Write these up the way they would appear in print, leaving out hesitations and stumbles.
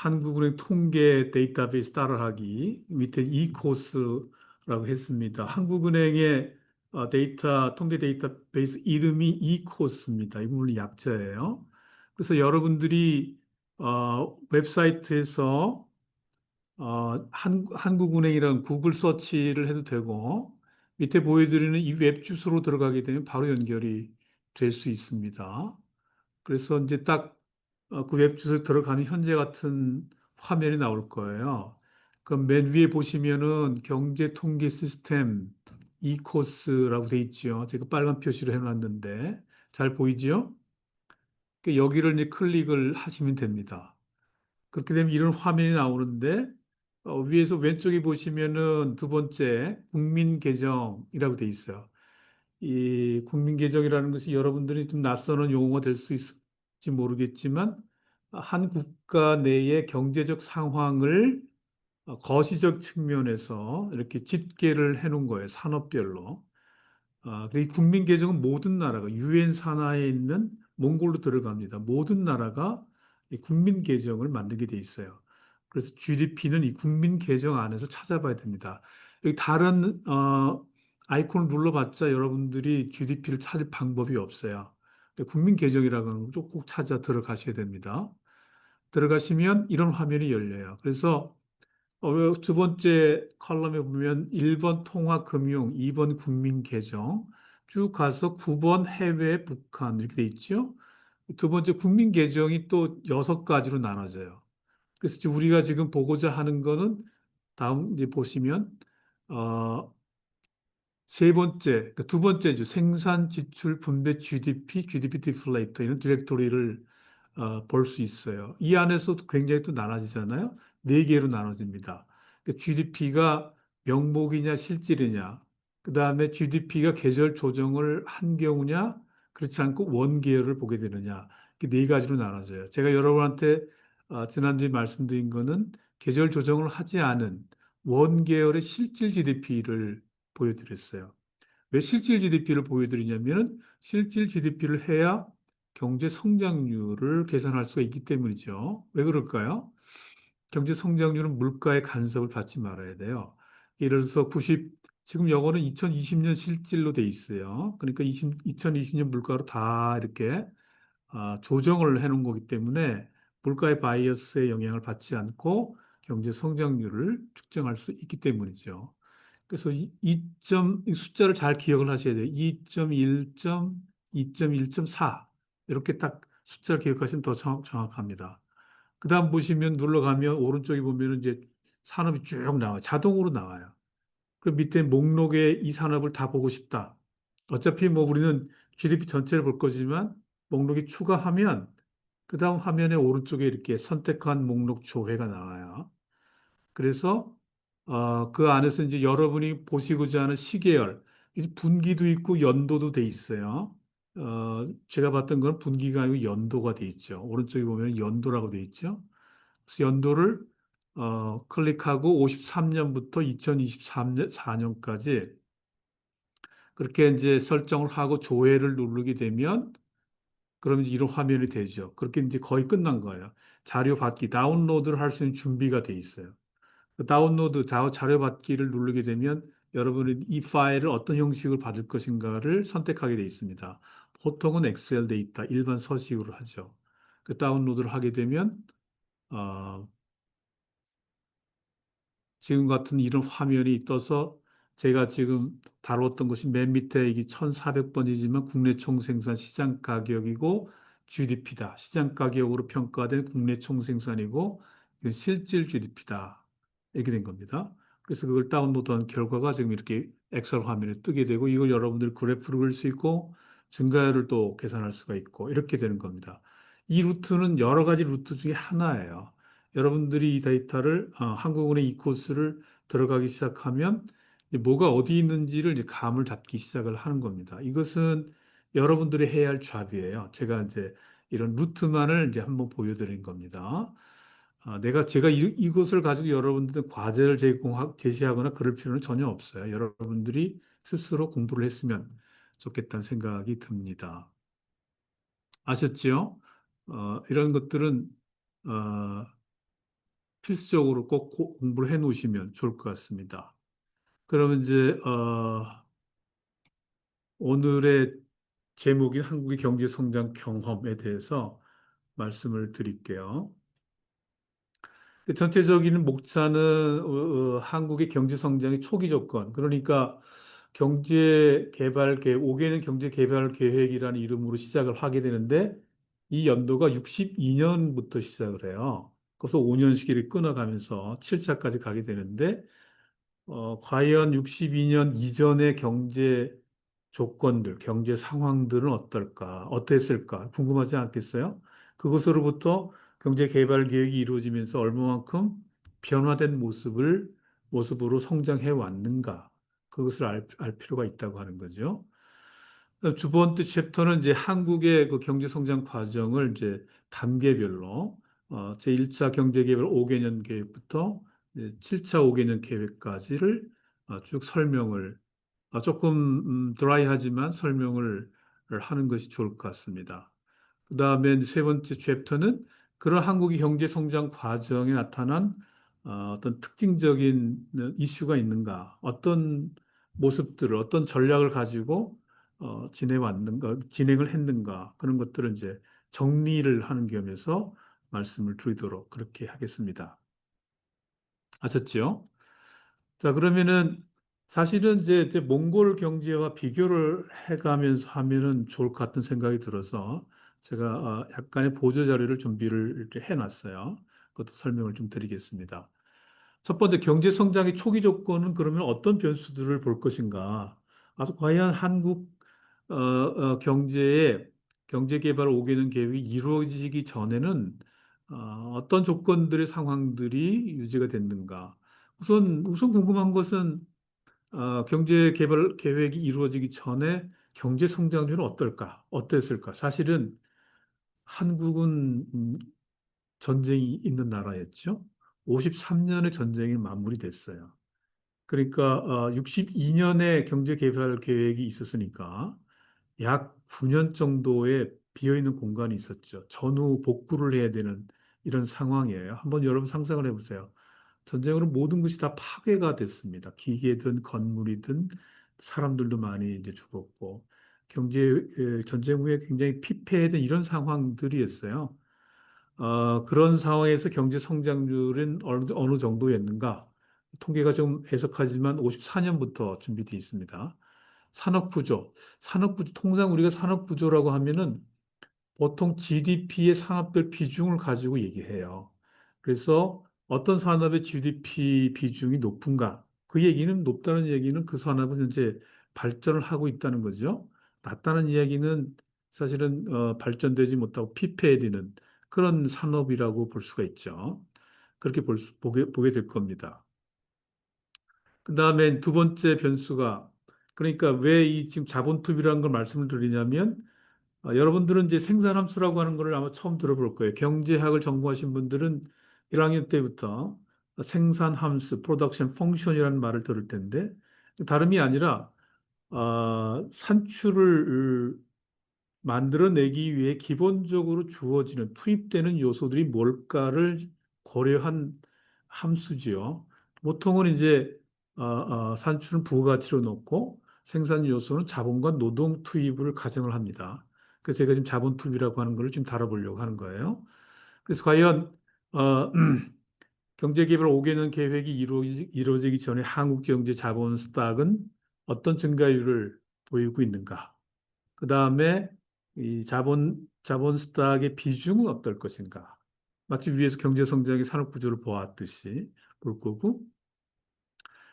한국은행 통계 데이터베이스 따라하기 밑에 이코스라고 했습니다. 한국은행의 통계 데이터베이스 이름이 이코스입니다. 이 부분이 약자예요. 그래서 여러분들이 웹사이트에서 한국은행이랑 구글 서치를 해도 되고 밑에 보여드리는 이 웹 주소로 들어가게 되면 바로 연결이 될 수 있습니다. 그래서 이제 딱 그 웹 주소에 들어가는 현재 같은 화면이 나올 거예요. 그럼 맨 위에 보시면은 경제 통계 시스템 이코스라고 돼 있죠. 제가 빨간 표시로 해놨는데 잘 보이죠? 여기를 이제 클릭을 하시면 됩니다. 그렇게 되면 이런 화면이 나오는데 위에서 왼쪽에 보시면은 두 번째 국민 계정이라고 돼 있어요. 이 국민 계정이라는 것이 여러분들이 좀 낯서는 용어가 될 수 있을지 모르겠지만 한 국가 내의 경제적 상황을 거시적 측면에서 이렇게 집계를 해놓은 거예요. 산업별로. 이 국민 계정은 모든 나라가 유엔 산하에 있는 몽골로 들어갑니다. 모든 나라가 이 국민 계정을 만들게 돼 있어요. 그래서 GDP는 이 국민 계정 안에서 찾아봐야 됩니다. 여기 다른 아이콘을 눌러봤자 여러분들이 GDP를 찾을 방법이 없어요. 근데 국민 계정이라고 하는 걸꼭 찾아 들어가셔야 됩니다. 들어가시면 이런 화면이 열려요. 그래서 두 번째 컬럼에 보면 1번 통화금융, 2번 국민계정, 쭉 가서 9번 해외 북한 이렇게 돼 있죠. 두 번째 국민계정이 또 6가지로 나눠져요. 그래서 우리가 지금 보고자 하는 거는 다음 이제 보시면 어, 세 번째, 두 번째죠. 생산, 지출, 분배, GDP, GDP 디플레이터 이런 디렉토리를 볼 수 있어요. 이 안에서도 굉장히 또 나눠지잖아요. 네 개로 나눠집니다. GDP가 명목이냐 실질이냐, 그 다음에 GDP가 계절 조정을 한 경우냐, 그렇지 않고 원계열을 보게 되느냐, 이렇게 네 가지로 나눠져요. 제가 여러분한테 지난주에 말씀드린 거는 계절 조정을 하지 않은 원계열의 실질 GDP를 보여드렸어요. 왜 실질 GDP를 보여드리냐면은 실질 GDP를 해야 경제 성장률을 계산할 수가 있기 때문이죠. 왜 그럴까요? 경제 성장률은 물가의 간섭을 받지 말아야 돼요. 예를 들어서 지금 영어는 2020년 실질로 돼 있어요. 그러니까 2020년 물가로 다 이렇게 조정을 해놓은 거기 때문에 물가의 바이어스의 영향을 받지 않고 경제 성장률을 측정할 수 있기 때문이죠. 그래서 이 숫자를 잘 기억을 하셔야 돼요. 2.1점, 2.1.4 이렇게 딱 숫자를 기억하시면 더 정확합니다. 그 다음 보시면 눌러가면 오른쪽에 보면 이제 산업이 쭉 나와요. 자동으로 나와요. 그 밑에 목록에 이 산업을 다 보고 싶다. 어차피 뭐 우리는 GDP 전체를 볼 거지만 목록에 추가하면 그 다음 화면에 오른쪽에 이렇게 선택한 목록 조회가 나와요. 그래서 그 안에서 이제 여러분이 보시고자 하는 시계열, 분기도 있고 연도도 돼 있어요. 제가 봤던 건 분기가 아니고 연도가 돼 있죠. 오른쪽에 보면 연도라고 돼 있죠. 그래서 연도를 클릭하고 53년부터 2023년 4년까지 그렇게 이제 설정을 하고 조회를 누르게 되면 그럼 이제 이런 화면이 되죠. 그렇게 이제 거의 끝난 거예요. 자료 받기, 다운로드를 할 수 있는 준비가 돼 있어요. 그 다운로드 자료 받기를 누르게 되면 여러분이 이 파일을 어떤 형식으로 받을 것인가를 선택하게 돼 있습니다. 보통은 엑셀 데이터 일반 서식으로 하죠. 그 다운로드를 하게 되면 어, 지금 같은 이런 화면이 떠서 제가 지금 다뤘던 것이 맨 밑에 이게 1,400번이지만 국내 총생산 시장 가격이고 GDP다. 시장 가격으로 평가된 국내 총생산이고 이건 실질 GDP다. 이렇게 된 겁니다. 그래서 그걸 다운로드한 결과가 지금 이렇게 엑셀 화면에 뜨게 되고 이걸 여러분들 그래프를 그릴 수 있고 증가율을 또 계산할 수가 있고 이렇게 되는 겁니다. 이 루트는 여러 가지 루트 중에 하나예요. 여러분들이 이 데이터를 한국은행 이 코스를 들어가기 시작하면 이제 뭐가 어디 있는지를 이제 감을 잡기 시작을 하는 겁니다. 이것은 여러분들이 해야 할 잡이에요. 제가 이제 이런 루트만을 이제 한번 보여드린 겁니다. 제가 이것을 가지고 여러분들 과제를 제시하거나 그럴 필요는 전혀 없어요. 여러분들이 스스로 공부를 했으면 좋겠다는 생각이 듭니다. 아셨죠? 이런 것들은 어, 필수적으로 꼭 공부를 해 놓으시면 좋을 것 같습니다. 그러면 이제 오늘의 제목인 한국의 경제 성장 경험에 대해서 말씀을 드릴게요. 전체적인 목차는 한국의 경제 성장의 초기 조건, 그러니까 경제 개발 계획, 5개년 경제 개발 계획이라는 이름으로 시작을 하게 되는데 이 연도가 62년부터 시작을 해요. 그래서 5년씩 이렇게 끊어가면서 7차까지 가게 되는데 과연 62년 이전의 경제 조건들, 경제 상황들은 어떨까, 어땠을까 궁금하지 않겠어요? 그것으로부터 경제 개발 계획이 이루어지면서 얼마만큼 변화된 모습으로 성장해 왔는가, 그것을 알 필요가 있다고 하는 거죠. 두 번째 챕터는 이제 한국의 그 경제 성장 과정을 이제 단계별로 제1차 경제 개발 5개년 계획부터 이제 7차 5개년 계획까지를 쭉 설명을 조금 드라이하지만 설명을 하는 것이 좋을 것 같습니다. 그다음에 세 번째 챕터는 그런 한국의 경제 성장 과정에 나타난 어떤 특징적인 이슈가 있는가, 어떤 모습들을, 어떤 전략을 가지고 진행을 했는가, 그런 것들을 이제 정리를 하는 겸해서 말씀을 드리도록 그렇게 하겠습니다. 아셨죠? 자, 그러면은 사실은 이제 몽골 경제와 비교를 해가면서 하면은 좋을 것 같은 생각이 들어서 제가 약간의 보조 자료를 준비를 이렇게 해놨어요. 그것도 설명을 좀 드리겠습니다. 첫 번째, 경제 성장의 초기 조건은 그러면 어떤 변수들을 볼 것인가? 과연 한국 경제의 경제 개발 5개년 계획이 이루어지기 전에는 어떤 조건들의 상황들이 유지가 됐는가? 우선 궁금한 것은 경제 개발 계획이 이루어지기 전에 경제 성장률은 어땠을까? 사실은 한국은 전쟁이 있는 나라였죠. 53년에 전쟁이 마무리됐어요. 그러니까 62년에 경제 개발 계획이 있었으니까 약 9년 정도의 비어있는 공간이 있었죠. 전후 복구를 해야 되는 이런 상황이에요. 한번 여러분 상상을 해보세요. 전쟁으로 모든 것이 다 파괴가 됐습니다. 기계든 건물이든 사람들도 많이 이제 죽었고 전쟁 후에 굉장히 피폐해진 이런 상황들이었어요. 그런 상황에서 경제 성장률은 어느 정도였는가? 통계가 좀 해석하지만 54년부터 준비되어 있습니다. 통상 우리가 산업구조라고 하면은 보통 GDP의 산업별 비중을 가지고 얘기해요. 그래서 어떤 산업의 GDP 비중이 높은가? 그 얘기는 높다는 얘기는 그 산업은 현재 발전을 하고 있다는 거죠. 낮다는 이야기는 사실은 발전되지 못하고 피폐해지는 그런 산업이라고 볼 수가 있죠. 그렇게 보게 될 겁니다. 그 다음에 두 번째 변수가 그러니까 왜 이 지금 자본 투비라는 걸 말씀을 드리냐면 여러분들은 이제 생산함수라고 하는 걸 아마 처음 들어볼 거예요. 경제학을 전공하신 분들은 1학년 때부터 생산함수, 프로덕션 펑션이라는 말을 들을 텐데 다름이 아니라 산출을 만들어내기 위해 기본적으로 주어지는 투입되는 요소들이 뭘까를 고려한 함수지요. 보통은 이제 산출은 부가가치로 놓고 생산 요소는 자본과 노동 투입을 가정을 합니다. 그래서 제가 지금 자본 투입이라고 하는 걸 지금 다뤄보려고 하는 거예요. 그래서 과연 어, 경제개발 5개년 계획이 이루어지기 전에 한국 경제 자본 스탁은 어떤 증가율을 보이고 있는가? 그 다음에 이 자본 스탁의 비중은 어떨 것인가? 마치 위에서 경제 성장의 산업 구조를 보았듯이 볼 거고,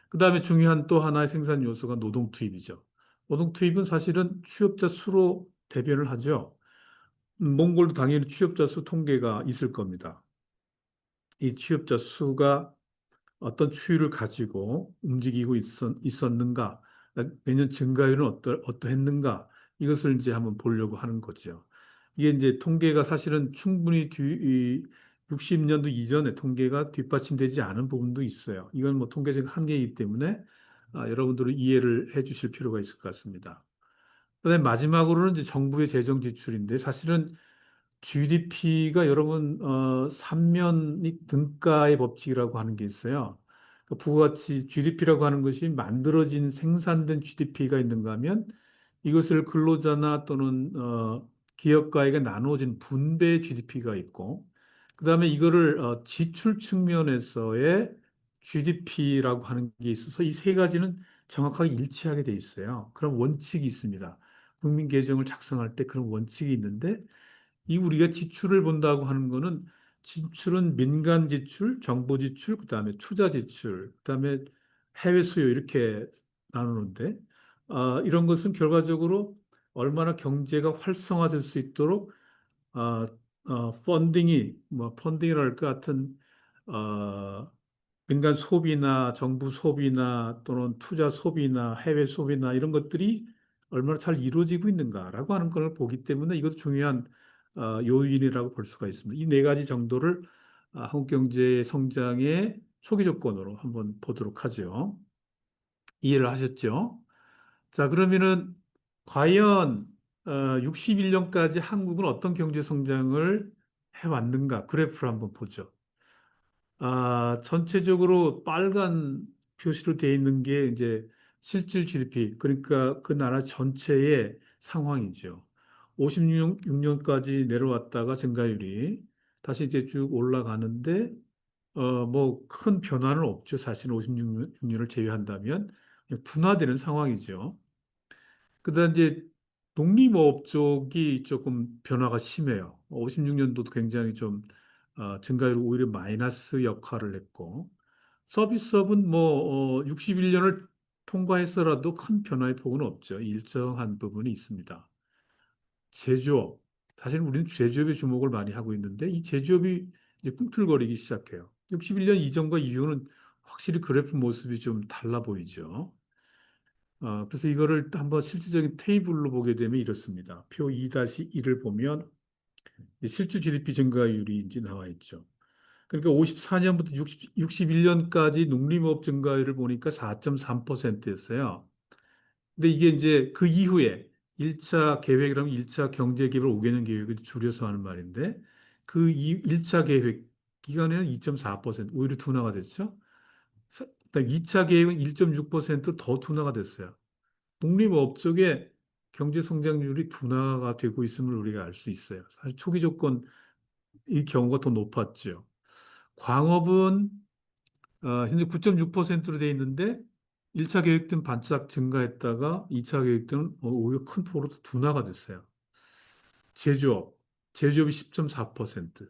그 다음에 중요한 또 하나의 생산 요소가 노동 투입이죠. 노동 투입은 사실은 취업자 수로 대변을 하죠. 몽골도 당연히 취업자 수 통계가 있을 겁니다. 이 취업자 수가 어떤 추이를 가지고 움직이고 있었는가, 매년 증가율은 어떠했는가, 이것을 이제 한번 보려고 하는 거죠. 이게 이제 통계가 사실은 충분히 60년도 이전에 통계가 뒷받침되지 않은 부분도 있어요. 이건 뭐 통계적 한계이기 때문에 여러분들은 이해를 해 주실 필요가 있을 것 같습니다. 그다음에 마지막으로는 이제 정부의 재정 지출인데 사실은 GDP가 여러분, 삼면이 등가의 법칙이라고 하는 게 있어요. 그 부가가치 GDP라고 하는 것이 만들어진 생산된 GDP가 있는가 하면 이것을 근로자나 또는 기업가에게 나누어진 분배 GDP가 있고, 그다음에 이거를 지출 측면에서의 GDP라고 하는 게 있어서 이 세 가지는 정확하게 일치하게 돼 있어요. 그런 원칙이 있습니다. 국민 계정을 작성할 때 그런 원칙이 있는데 이 우리가 지출을 본다고 하는 거는 지출은 민간 지출, 정부 지출, 그다음에 투자 지출, 그다음에 해외 수요 이렇게 나누는데 이런 것은 결과적으로 얼마나 경제가 활성화될 수 있도록 아, 펀딩이 뭐 펀딩이랄 것 같은 어, 민간 소비나 정부 소비나 또는 투자 소비나 해외 소비나 이런 것들이 얼마나 잘 이루어지고 있는가라고 하는 걸 보기 때문에 이것도 중요한 요인이라고 볼 수가 있습니다. 이 네 가지 정도를 한국 경제 성장의 초기 조건으로 한번 보도록 하죠. 이해를 하셨죠? 자, 그러면은 과연 61년까지 한국은 어떤 경제 성장을 해왔는가 그래프를 한번 보죠. 전체적으로 빨간 표시로 되어 있는 게 이제 실질 GDP, 그러니까 그 나라 전체의 상황이죠. 56년까지 내려왔다가 증가율이 다시 이제 쭉 올라가는데, 뭐 큰 변화는 없죠. 사실 56년을 제외한다면 그냥 둔화되는 상황이죠. 그다음 이제 독립어업 쪽이 조금 변화가 심해요. 56년도도 굉장히 좀 증가율이 오히려 마이너스 역할을 했고 서비스업은 뭐 61년을 통과했어라도 큰 변화의 폭은 없죠. 일정한 부분이 있습니다. 제조업. 사실 우리는 제조업에 주목을 많이 하고 있는데 이 제조업이 이제 꿈틀거리기 시작해요. 61년 이전과 이후는 확실히 그래프 모습이 좀 달라 보이죠. 그래서 이거를 한번 실질적인 테이블로 보게 되면 이렇습니다. 표 2-1을 보면 실질 GDP 증가율이 이제 나와 있죠. 그러니까 54년부터 61년까지 농림업 증가율을 보니까 4.3%였어요. 근데 이게 이제 그 이후에 1차 계획이라면 1차 경제 개발 5개년 계획을 줄여서 하는 말인데 그 1차 계획 기간에는 2.4% 오히려 둔화가 됐죠. 그다음 2차 계획은 1.6%더 둔화가 됐어요. 독립업 쪽에 경제 성장률이 둔화가 되고 있음을 우리가 알 수 있어요. 사실 초기 조건 이 경우가 더 높았죠. 광업은 현재 9.6%로 돼 있는데 1차 계획 때는 반짝 증가했다가 2차 계획 때는 오히려 큰 폭으로 둔화가 됐어요. 제조업, 제조업이 10.4%.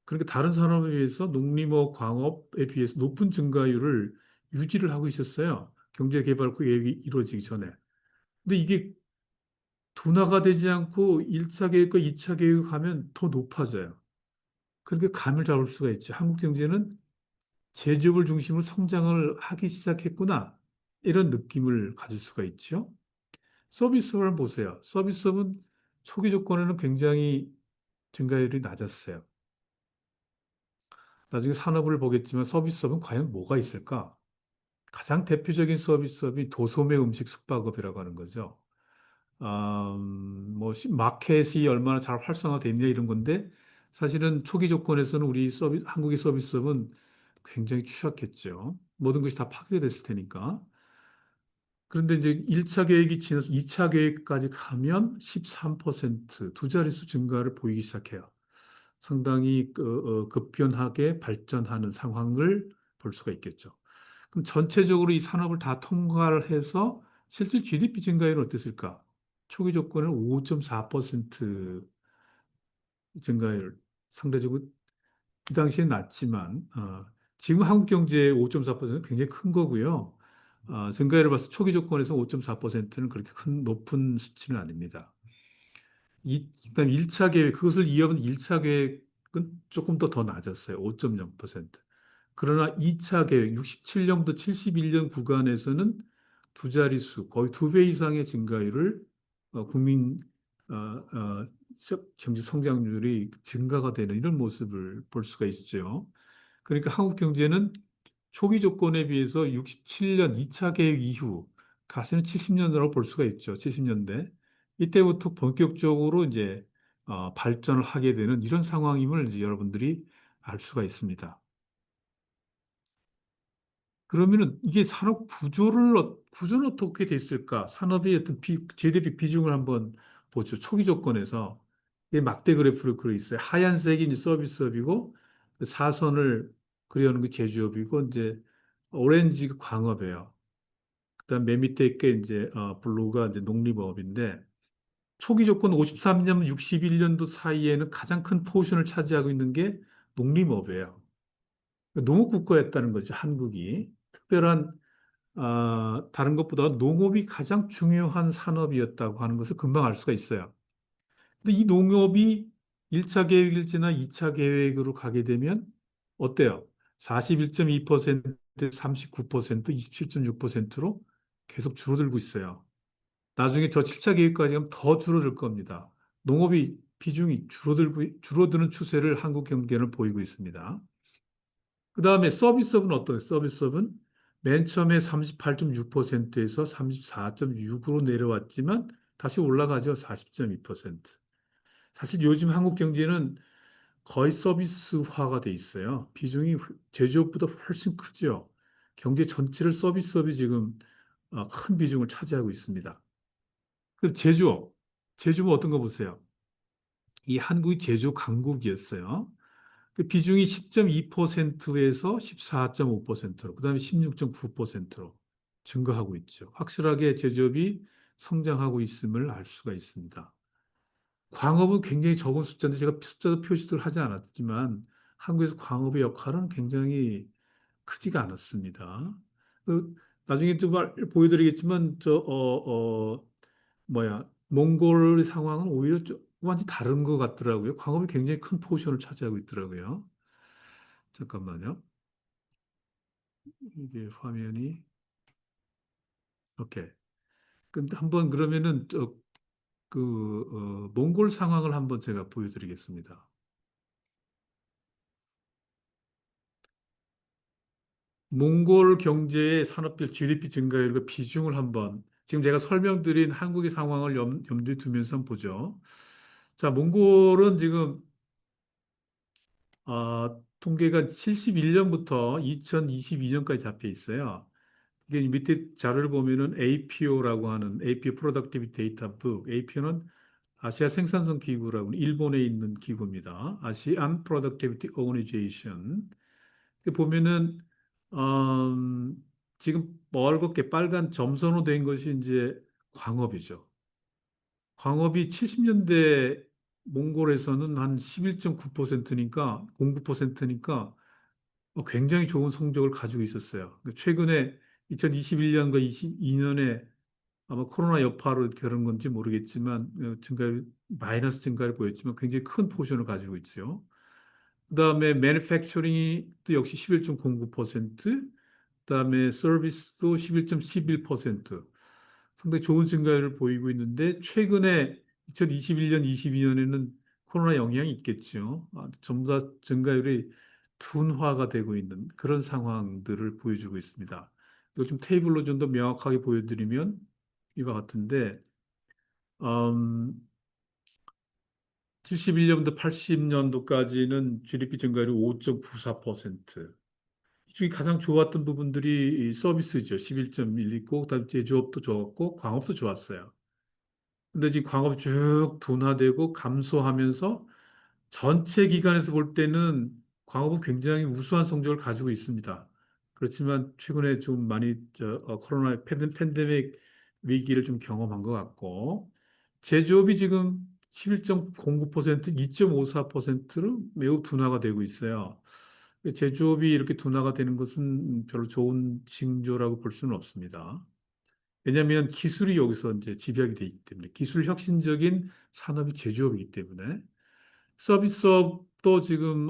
그러니까 다른 산업에 비해서 농림업, 광업에 비해서 높은 증가율을 유지를 하고 있었어요. 경제개발 계획이 이루어지기 전에. 근데 이게 둔화가 되지 않고 1차 계획과 2차 계획하면 더 높아져요. 그렇게 감을 잡을 수가 있죠. 한국 경제는 제조업을 중심으로 성장을 하기 시작했구나. 이런 느낌을 가질 수가 있죠. 서비스업을 보세요. 서비스업은 초기 조건에는 굉장히 증가율이 낮았어요. 나중에 산업을 보겠지만 서비스업은 과연 뭐가 있을까? 가장 대표적인 서비스업이 도소매 음식 숙박업이라고 하는 거죠. 뭐 마켓이 얼마나 잘 활성화돼 있냐 이런 건데 사실은 초기 조건에서는 우리 한국의 서비스업은 굉장히 취약했죠. 모든 것이 다 파괴됐을 테니까. 그런데 이제 1차 계획이 지나서 2차 계획까지 가면 13%두 자릿수 증가를 보이기 시작해요. 상당히 급변하게 발전하는 상황을 볼 수가 있겠죠. 그럼 전체적으로 이 산업을 다 통과를 해서 실제 GDP 증가율은 어땠을까? 초기 조건은 5.4% 증가율 상대적으로 그 당시에 낮지만 지금 한국 경제의 5.4%는 굉장히 큰 거고요. 증가율을 봐서 초기 조건에서 5.4%는 그렇게 큰 높은 수치는 아닙니다. 그다음 1차 계획, 그것을 이어본 1차 계획은 조금 더 낮았어요. 5.0%. 그러나 2차 계획, 67년부터 71년 구간에서는 두 자릿수, 거의 2배 이상의 증가율을 국민 어, 어, 경제 성장률이 증가가 되는 이런 모습을 볼 수가 있죠. 그러니까 한국 경제는 초기 조건에 비해서 67년 2차 계획 이후 가서는 70년대라고 볼 수가 있죠. 70년대. 이때부터 본격적으로 이제 발전을 하게 되는 이런 상황임을 이제 여러분들이 알 수가 있습니다. 그러면은 이게 산업 구조는 어떻게 됐을까? 산업의 어떤 GDP 비중을 한번 보죠. 초기 조건에서 이 막대 그래프를 그려 있어요. 하얀색이 이제 서비스업이고 그 사선을 그려놓은 게 제조업이고 이제 오렌지가 광업이에요. 그다음 맨 밑에 게 이제 블루가 이제 농림업인데 초기 조건 53년, 61년도 사이에는 가장 큰 포션을 차지하고 있는 게 농림업이에요. 농업국가였다는 거죠, 한국이. 특별한 다른 것보다 농업이 가장 중요한 산업이었다고 하는 것을 금방 알 수가 있어요. 근데 이 농업이 1차 계획일지나 2차 계획으로 가게 되면 어때요? 41.2%, 39%, 27.6%로 계속 줄어들고 있어요. 나중에 저 7차 계획까지 가면 더 줄어들 겁니다. 농업이 비중이 줄어드는 추세를 한국 경제는 보이고 있습니다. 그 다음에 서비스업은 어떠세요? 서비스업은 맨 처음에 38.6%에서 34.6으로 내려왔지만 다시 올라가죠. 40.2%. 사실 요즘 한국 경제는 거의 서비스화가 돼 있어요. 비중이 제조업보다 훨씬 크죠. 경제 전체를 서비스업이 지금 큰 비중을 차지하고 있습니다. 그럼 제조업. 제조업 어떤 거 보세요. 이 한국이 제조 강국이었어요. 그 비중이 10.2%에서 14.5%로, 그다음에 16.9%로 증가하고 있죠. 확실하게 제조업이 성장하고 있음을 알 수가 있습니다. 광업은 굉장히 적은 숫자인데 제가 숫자도 표시를 하지 않았지만 한국에서 광업의 역할은 굉장히 크지가 않았습니다. 그, 나중에 또 보여드리겠지만 몽골 상황은 오히려 좀 완전히 다른 것 같더라고요. 광업이 굉장히 큰 포션을 차지하고 있더라고요. 잠깐만요. 이게 화면이 오케이. 근데 한번 그러면은 몽골 상황을 한번 제가 보여드리겠습니다. 몽골 경제의 산업별 GDP 증가율과 비중을 한번 지금 제가 설명드린 한국의 상황을 염두에 두면서 한번 보죠. 자, 몽골은 지금 통계가 71년부터 2022년까지 잡혀 있어요. 이게 밑에 자료를 보면은 APO라고 하는 APO Productivity Data Book. APO는 아시아 생산성 기구라고 하는 일본에 있는 기구입니다. 아시안 Productivity Organization. 보면은 지금 멀겋게 빨간 점선으로 된 것이 이제 광업이죠. 광업이 70년대 몽골에서는 한 11.9%니까 09%니까 굉장히 좋은 성적을 가지고 있었어요. 최근에 2021년과 22년에 아마 코로나 여파로 그런 건지 모르겠지만 마이너스 증가를 보였지만 굉장히 큰 포션을 가지고 있죠. 그다음에 매니팩처링이 또 역시 11.09%, 그다음에 서비스도 11.11%. 상당히 좋은 증가율을 보이고 있는데 최근에 2021년, 22년에는 코로나 영향이 있겠죠. 전부 다 증가율이 둔화가 되고 있는 그런 상황들을 보여주고 있습니다. 이거 좀 테이블로 좀 더 명확하게 보여드리면 이와 같은데, 음, 71년부터 80년도까지는 GDP 증가율이 5.94%. 이 중에 가장 좋았던 부분들이 이 서비스죠. 11.1 있고, 그다음에 제조업도 좋았고, 광업도 좋았어요. 근데 지금 광업이 쭉 둔화되고 감소하면서 전체 기간에서 볼 때는 광업은 굉장히 우수한 성적을 가지고 있습니다. 그렇지만 최근에 좀 많이 코로나 팬데믹 위기를 좀 경험한 것 같고 제조업이 지금 11.09%, 2.54%로 매우 둔화가 되고 있어요. 제조업이 이렇게 둔화가 되는 것은 별로 좋은 징조라고 볼 수는 없습니다. 왜냐하면 기술이 여기서 이제 집약이 돼 있기 때문에 기술 혁신적인 산업이 제조업이기 때문에 서비스업도 지금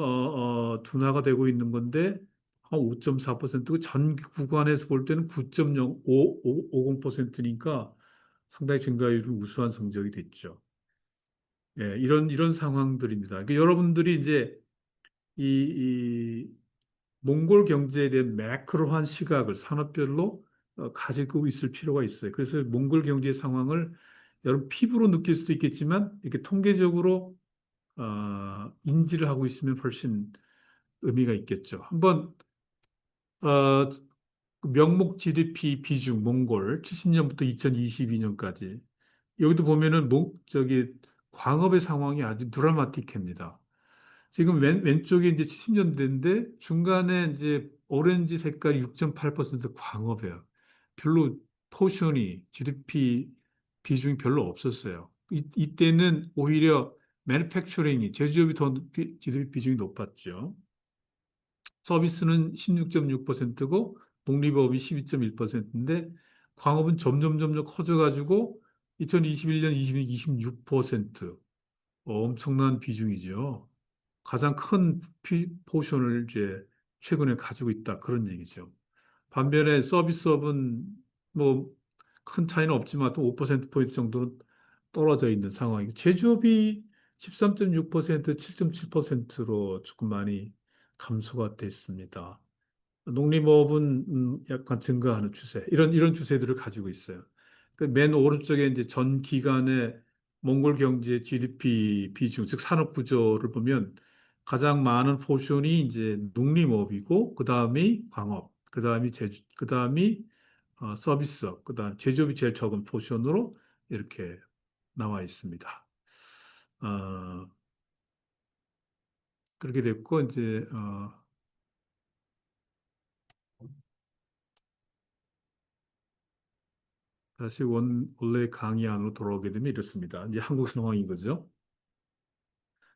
둔화가 되고 있는 건데 한 5.4%고 전 구간에서 볼 때는 9.0550%니까 상당히 증가율은 우수한 성적이 됐죠. 예, 이런 상황들입니다. 그러니까 여러분들이 이제 이 몽골 경제에 대한 매크로한 시각을 산업별로 가지고 있을 필요가 있어요. 그래서 몽골 경제 상황을 여러분 피부로 느낄 수도 있겠지만 이렇게 통계적으로 인지를 하고 있으면 훨씬 의미가 있겠죠. 한번 어, 명목 GDP 비중 몽골 70년부터 2022년까지 여기도 보면은 저기 광업의 상황이 아주 드라마틱합니다. 지금 왼쪽에 이제 70년대인데 중간에 이제 오렌지 색깔이 6.8% 광업이에요. 별로 포션이 GDP 비중이 별로 없었어요. 이때는 오히려 매니팩처링이 제조업이 더 GDP 비중이 높았죠. 서비스는 16.6%고 독립업이 12.1%인데 광업은 점점 커져가지고 2021년, 22년 26% 엄청난 비중이죠. 가장 큰 포션을 이제 최근에 가지고 있다 그런 얘기죠. 반면에 서비스업은 뭐 큰 차이는 없지만 또 5%포인트 정도는 떨어져 있는 상황이고 제조업이 13.6%, 7.7%로 조금 많이 감소가 됐습니다. 농림업은 약간 증가하는 추세, 이런 추세들을 가지고 있어요. 그맨 오른쪽에 이제 전 기간의 몽골 경제 GDP 비중, 즉 산업 구조를 보면 가장 많은 포션이 이제 농림업이고, 그 다음이 광업, 그 다음이 그 다음이 서비스업, 그 다음 제조업이 제일 적은 포션으로 이렇게 나와 있습니다. 어, 그렇게 됐고 이제 다시 원래 강의 안으로 돌아오게 되면 이렇습니다. 이제 한국 상황인 거죠.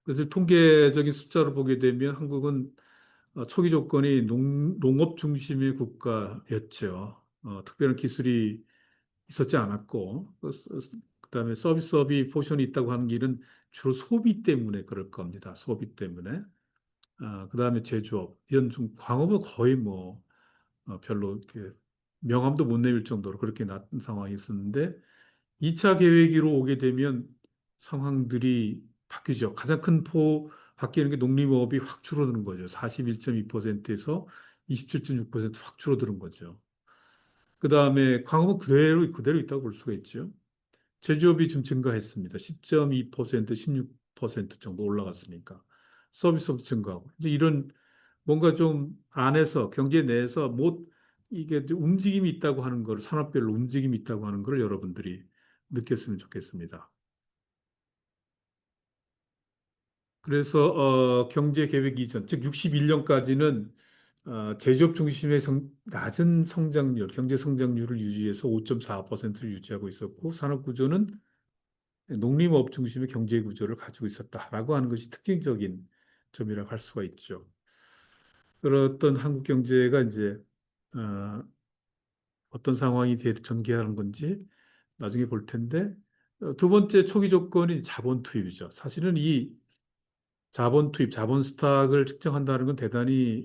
그래서 통계적인 숫자를 보게 되면 한국은 초기 조건이 농업 중심의 국가였죠. 특별한 기술이 있었지 않았고, 그다음에 서비스업이 포션이 있다고 하는 길은 주로 소비 때문에 그럴 겁니다. 소비 때문에. 그다음에 제조업, 이런 좀 광업은 거의 뭐 별로 이렇게 명함도 못 내밀 정도로 그렇게 낮은 상황이 있었는데 2차 계획으로 오게 되면 상황들이 바뀌죠. 가장 큰 바뀌는 게 농림업이 확 줄어드는 거죠. 41.2%에서 27.6%확 줄어드는 거죠. 그 다음에 광업은 그대로 있다고 볼 수가 있죠. 제조업이 좀 증가했습니다. 10.2%, 16% 정도 올라갔으니까. 서비스업 증가하고. 이제 이런 뭔가 좀 안에서, 경제 내에서 이게 움직임이 있다고 하는 걸, 산업별로 움직임이 있다고 하는 걸 여러분들이 느꼈으면 좋겠습니다. 그래서 경제 계획 이전, 즉 61년까지는 제조업 중심의 낮은 성장률, 경제 성장률을 유지해서 5.4%를 유지하고 있었고 산업 구조는 농림업 중심의 경제 구조를 가지고 있었다라고 하는 것이 특징적인 점이라고 할 수가 있죠. 그렇던 한국 경제가 이제 어, 어떤 상황이 전개하는 건지 나중에 볼 텐데 두 번째 초기 조건이 자본 투입이죠. 사실은 이 자본 투입, 자본 스탁을 측정한다는 건 대단히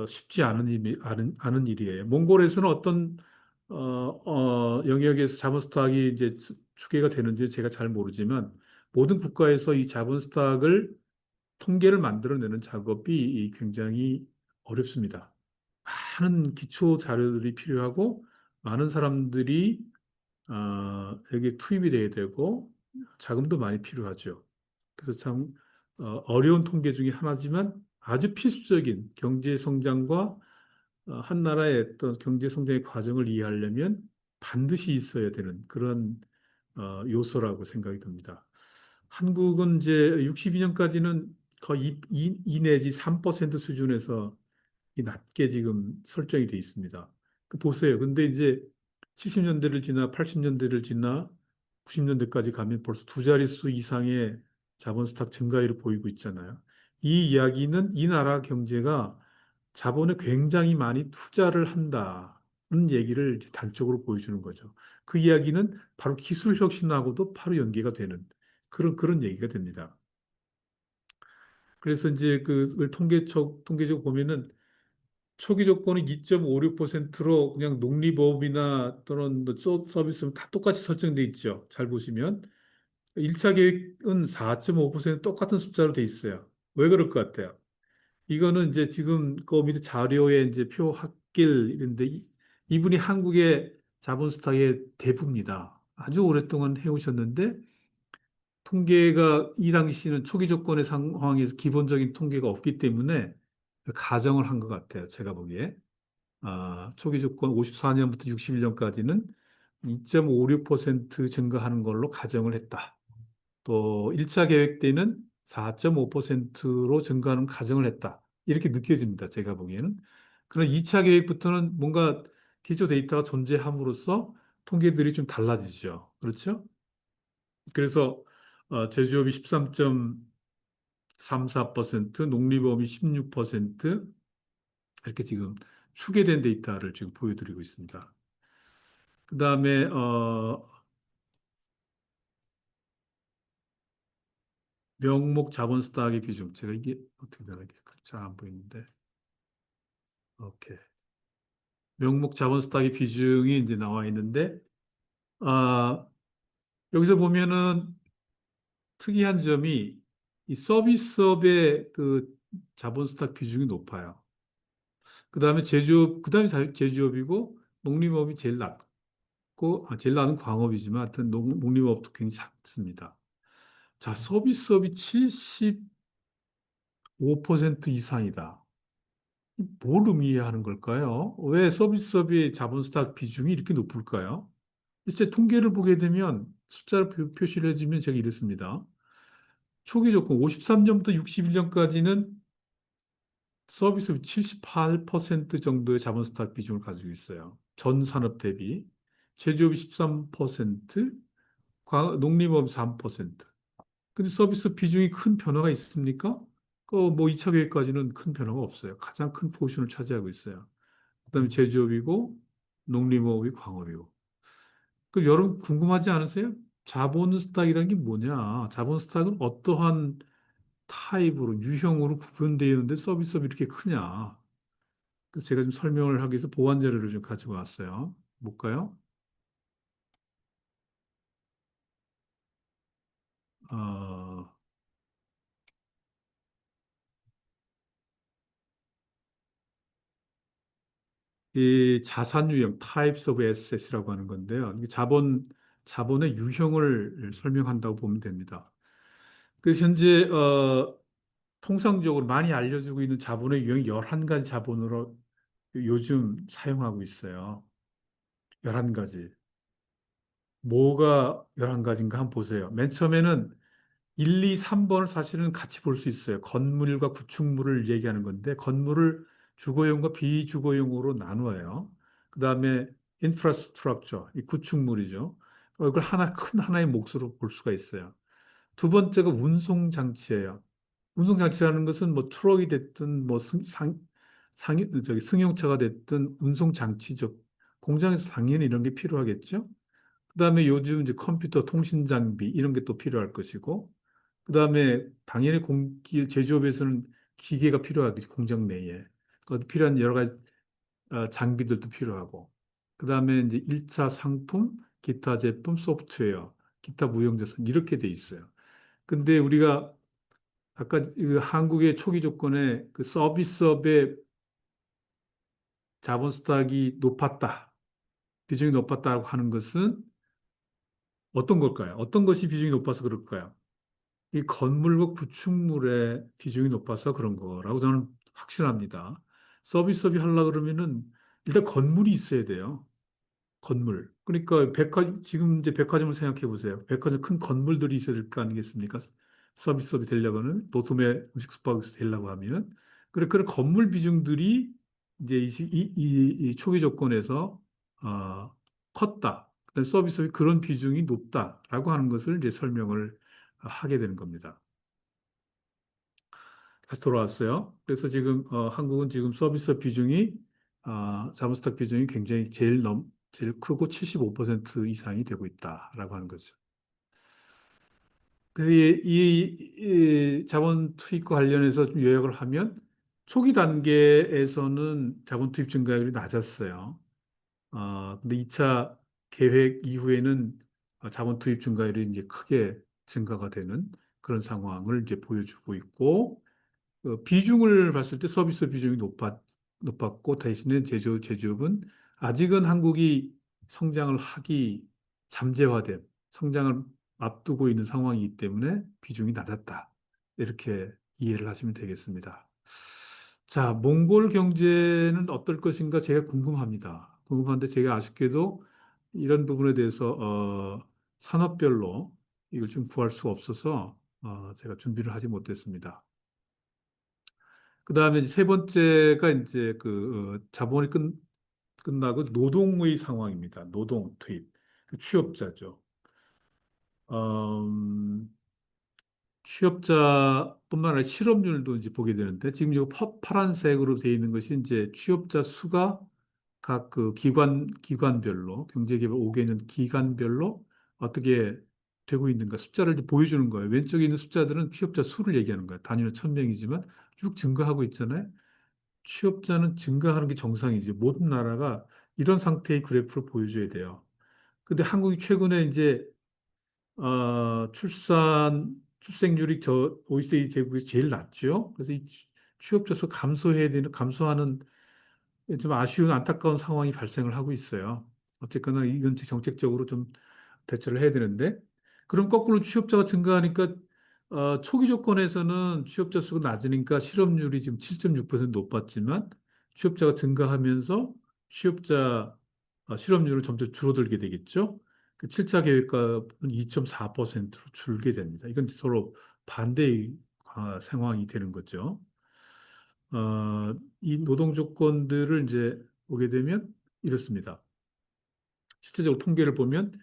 쉽지 않은 일이에요. 몽골에서는 어떤 영역에서 자본 스탁이 이제 추계가 되는지 제가 잘 모르지만 모든 국가에서 이 자본 스탁을 통계를 만들어내는 작업이 굉장히 어렵습니다. 많은 기초 자료들이 필요하고 많은 사람들이 여기에 투입이 돼야 되고 자금도 많이 필요하죠. 그래서 참 어려운 통계 중에 하나지만 아주 필수적인 경제 성장과 한 나라의 어떤 경제 성장의 과정을 이해하려면 반드시 있어야 되는 그런 요소라고 생각이 듭니다. 한국은 이제 62년까지는 거의 2 내지 3% 수준에서 이 낮게 지금 설정이 돼 있습니다. 보세요. 근데 이제 70년대를 지나 80년대를 지나 90년대까지 가면 벌써 두 자릿수 이상의 자본 스탁 증가율을 보이고 있잖아요. 이 이야기는 이 나라 경제가 자본에 굉장히 많이 투자를 한다는 얘기를 이제 단적으로 보여주는 거죠. 그 이야기는 바로 기술 혁신하고도 바로 연계가 되는 그런 얘기가 됩니다. 그래서 이제 그걸 통계적으로 보면은 초기 조건은 2.56%로 그냥 농립업이나 또는 뭐 서비스는 다 똑같이 설정돼 있죠. 잘 보시면 1차 계획은 4.5% 똑같은 숫자로 돼 있어요. 왜 그럴 것 같아요? 이거는 이제 지금 그 밑에 자료에 이제 표 학길 이런데 이분이 한국의 자본 스탁의 대부입니다. 아주 오랫동안 해오셨는데 통계가 이 당시는 초기 조건의 상황에서 기본적인 통계가 없기 때문에 가정을 한 것 같아요. 제가 보기에. 초기 조건 54년부터 61년까지는 2.56% 증가하는 걸로 가정을 했다. 또 1차 계획 때는 4.5%로 증가하는 가정을 했다. 이렇게 느껴집니다. 제가 보기에는. 그러나 2차 계획부터는 뭔가 기초 데이터가 존재함으로써 통계들이 좀 달라지죠. 그렇죠? 그래서 제조업이 13.34%, 농림업이 16% 이렇게 지금 추계된 데이터를 지금 보여드리고 있습니다. 그다음에 명목 자본 스탁의 비중. 제가 이게 어떻게 되나 잘 안 보이는데. 오케이. 명목 자본 스탁의 비중이 이제 나와 있는데 아, 여기서 보면은 특이한 점이 이 서비스업의 그 자본 스탁 비중이 높아요. 그다음에 제조업, 그다음에 제조업이고 농림업이 제일 낮고 제일 낮은 광업이지만 하여튼 농림업도 굉장히 작습니다. 자, 서비스업이 75% 이상이다. 뭘 의미하는 걸까요? 왜 서비스업의 자본 스탁 비중이 이렇게 높을까요? 실제 통계를 보게 되면 숫자를 표시를 해주면 제가 이랬습니다. 초기 조건 53년부터 61년까지는 서비스업이 78% 정도의 자본 스탁 비중을 가지고 있어요. 전 산업 대비. 제조업이 13%, 농림업이 3%. 근데 서비스 비중이 큰 변화가 있습니까? 뭐 2차 계획까지는 큰 변화가 없어요. 가장 큰 포션을 차지하고 있어요. 그다음에 제조업이고 농림업이 광업이고. 그 여러분 궁금하지 않으세요? 자본 스탁이라는 게 뭐냐? 자본 스탁은 어떠한 타입으로 유형으로 구분되어 있는데 서비스업이 이렇게 크냐? 그래서 제가 좀 설명을 하기 위해서 보완 자료를 좀 가지고 왔어요. 볼까요? 어, 이 자산 유형, types of assets이라고 하는 건데요. 이게 자본의 유형을 설명한다고 보면 됩니다. 그래서 현재 통상적으로 많이 알려지고 있는 자본의 유형이 11가지 자본으로 요즘 사용하고 있어요. 11가지. 뭐가 11가지인가 한번 보세요. 맨 처음에는 1, 2, 3번을 사실은 같이 볼 수 있어요. 건물과 구축물을 얘기하는 건데, 건물을 주거용과 비주거용으로 나누어요. 그 다음에 인프라스트럭처, 이 구축물이죠. 이걸 큰 하나의 몫으로 볼 수가 있어요. 두 번째가 운송장치예요. 운송장치라는 것은 뭐 트럭이 됐든 뭐 승용차가 됐든 운송장치죠. 공장에서 당연히 이런 게 필요하겠죠. 그다음에 요즘 이제 컴퓨터 통신 장비 이런 게 또 필요할 것이고, 그다음에 당연히 제조업에서는 기계가 필요하겠지, 공장 내에. 그 필요한 여러 가지 장비들도 필요하고. 그다음에 이제 1차 상품, 기타 제품, 소프트웨어, 기타 무형자산 이렇게 돼 있어요. 근데 우리가 아까 그 한국의 초기 조건에 그 서비스업의 자본 스탁이 높았다, 비중이 높았다고 하는 것은 어떤 걸까요? 어떤 것이 비중이 높아서 그럴까요? 이 건물과 구축물의 비중이 높아서 그런 거라고 저는 확신합니다. 서비스업이 하려고 그러면은 일단 건물이 있어야 돼요. 건물. 그러니까 지금 이제 백화점을 생각해 보세요. 백화점 큰 건물들이 있어야 될 거 아니겠습니까? 서비스업이 되려고는 노점의 음식 숙박업이 되려고 하면은 그런 건물 비중들이 이제 이 초기 조건에서 어, 컸다. 그다음에 서비스업이 그런 비중이 높다라고 하는 것을 이제 설명을 하게 되는 겁니다. 다시 돌아왔어요. 그래서 지금 한국은 지금 서비스 비중이 자본스탁 비중이 굉장히 제일 크고 75% 이상이 되고 있다라고 하는 거죠. 이 자본 투입과 관련해서 좀 요약을 하면 초기 단계에서는 자본 투입 증가율이 낮았어요. 근데 2차 계획 이후에는 자본 투입 증가율이 이제 크게 증가가 되는 그런 상황을 이제 보여주고 있고 비중을 봤을 때 서비스 비중이 높았고 대신에 제조업은 아직은 한국이 성장을 하기 잠재화된 성장을 앞두고 있는 상황이기 때문에 비중이 낮았다. 이렇게 이해를 하시면 되겠습니다. 자, 몽골 경제는 어떨 것인가 제가 궁금합니다. 궁금한데 제가 아쉽게도 이런 부분에 대해서 산업별로 이걸 좀 구할 수가 없어서 제가 준비를 하지 못했습니다. 그 다음에 세 번째가 이제 자본이 끝나고 노동의 상황입니다. 노동 투입. 그 취업자죠. 음, 취업자뿐만 아니라 실업률도 이제 보게 되는데 지금 이 파란색으로 되어 있는 것이 이제 취업자 수가 각 그 기관별로 경제개발 5개년 기간별로 어떻게 되고 있는가 숫자를 이제 보여주는 거예요. 왼쪽에 있는 숫자들은 취업자 수를 얘기하는 거예요. 단위는 1,000명이지만 쭉 증가하고 있잖아요. 취업자는 증가하는 게 정상이지. 모든 나라가 이런 상태의 그래프를 보여줘야 돼요. 근데 한국이 최근에 이제 출생률이 저 OECD 제국에서 제일 낮죠. 그래서 이 취업자 수 감소해야 되는, 감소하는 좀 아쉬운 안타까운 상황이 발생을 하고 있어요. 어쨌거나 이건 정책적으로 좀 대처를 해야 되는데, 그럼 거꾸로 취업자가 증가하니까 초기 조건에서는 취업자 수가 낮으니까 실업률이 지금 7.6% 높았지만 취업자가 증가하면서 취업자 실업률은 점점 줄어들게 되겠죠. 그 7차 계획과는 2.4%로 줄게 됩니다. 이건 서로 반대의 상황이 되는 거죠. 이 노동 조건들을 이제 보게 되면 이렇습니다. 실제적으로 통계를 보면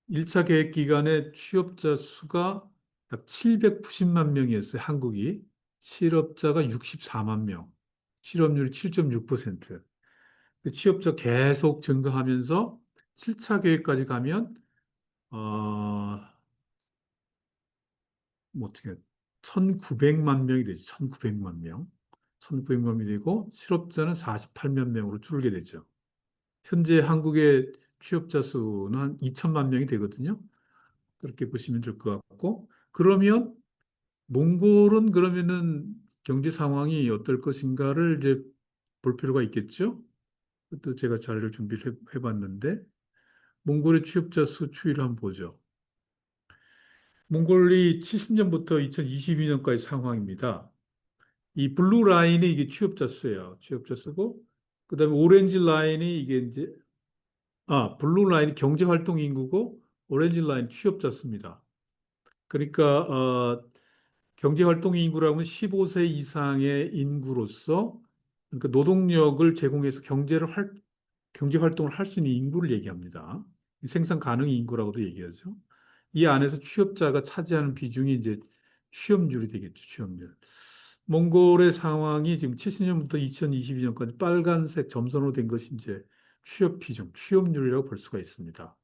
1차 계획 기간에 취업자 수가 약 790만 명이었어요. 한국이. 실업자가 64만 명. 실업률이 7.6%. 취업자 계속 증가하면서 7차 계획까지 가면 뭐 어떻게 1,900만 명이 되죠. 1,900만 명. 1,900만 명이 되고 실업자는 48만 명으로 줄게 되죠. 현재 한국의 취업자 수는 한 2천만 명이 되거든요. 그렇게 보시면 될 것 같고, 그러면 몽골은 그러면은 경제 상황이 어떨 것인가를 이제 볼 필요가 있겠죠. 또 제가 자료를 준비를 해봤는데, 몽골의 취업자 수 추이를 한번 보죠. 몽골이 70년부터 2022년까지 상황입니다. 이 블루 라인이 이게 취업자 수예요. 취업자 수고, 그다음에 오렌지 라인이 이게 이제 블루 라인이 경제활동 인구고 오렌지 라인 취업자 수입니다. 그러니까 경제활동 인구라면 15세 이상의 인구로서 그러니까 노동력을 제공해서 경제활동을 할 수 있는 인구를 얘기합니다. 생산 가능 인구라고도 얘기하죠. 이 안에서 취업자가 차지하는 비중이 이제 취업률이 되겠죠. 취업률. 몽골의 상황이 지금 70년부터 2022년까지 빨간색 점선으로 된 것이 이제 취업 비중, 취업률이라고 볼 수가 있습니다.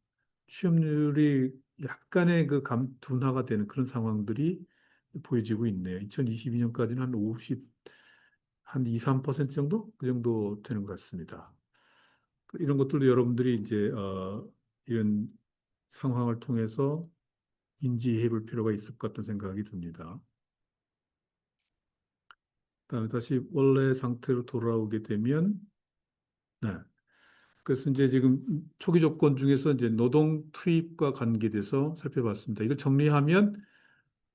취업률이 약간의 둔화가 되는 그런 상황들이 보여지고 있네요. 2022년까지는 한 50, 한 2, 3% 정도? 그 정도 되는 것 같습니다. 이런 것들도 여러분들이 이제, 이런 상황을 통해서 인지해 볼 필요가 있을 것 같다는 생각이 듭니다. 그다음에 다시 원래 상태로 돌아오게 되면, 네. 그래서 이제 지금 초기 조건 중에서 이제 노동 투입과 관계돼서 살펴봤습니다. 이걸 정리하면,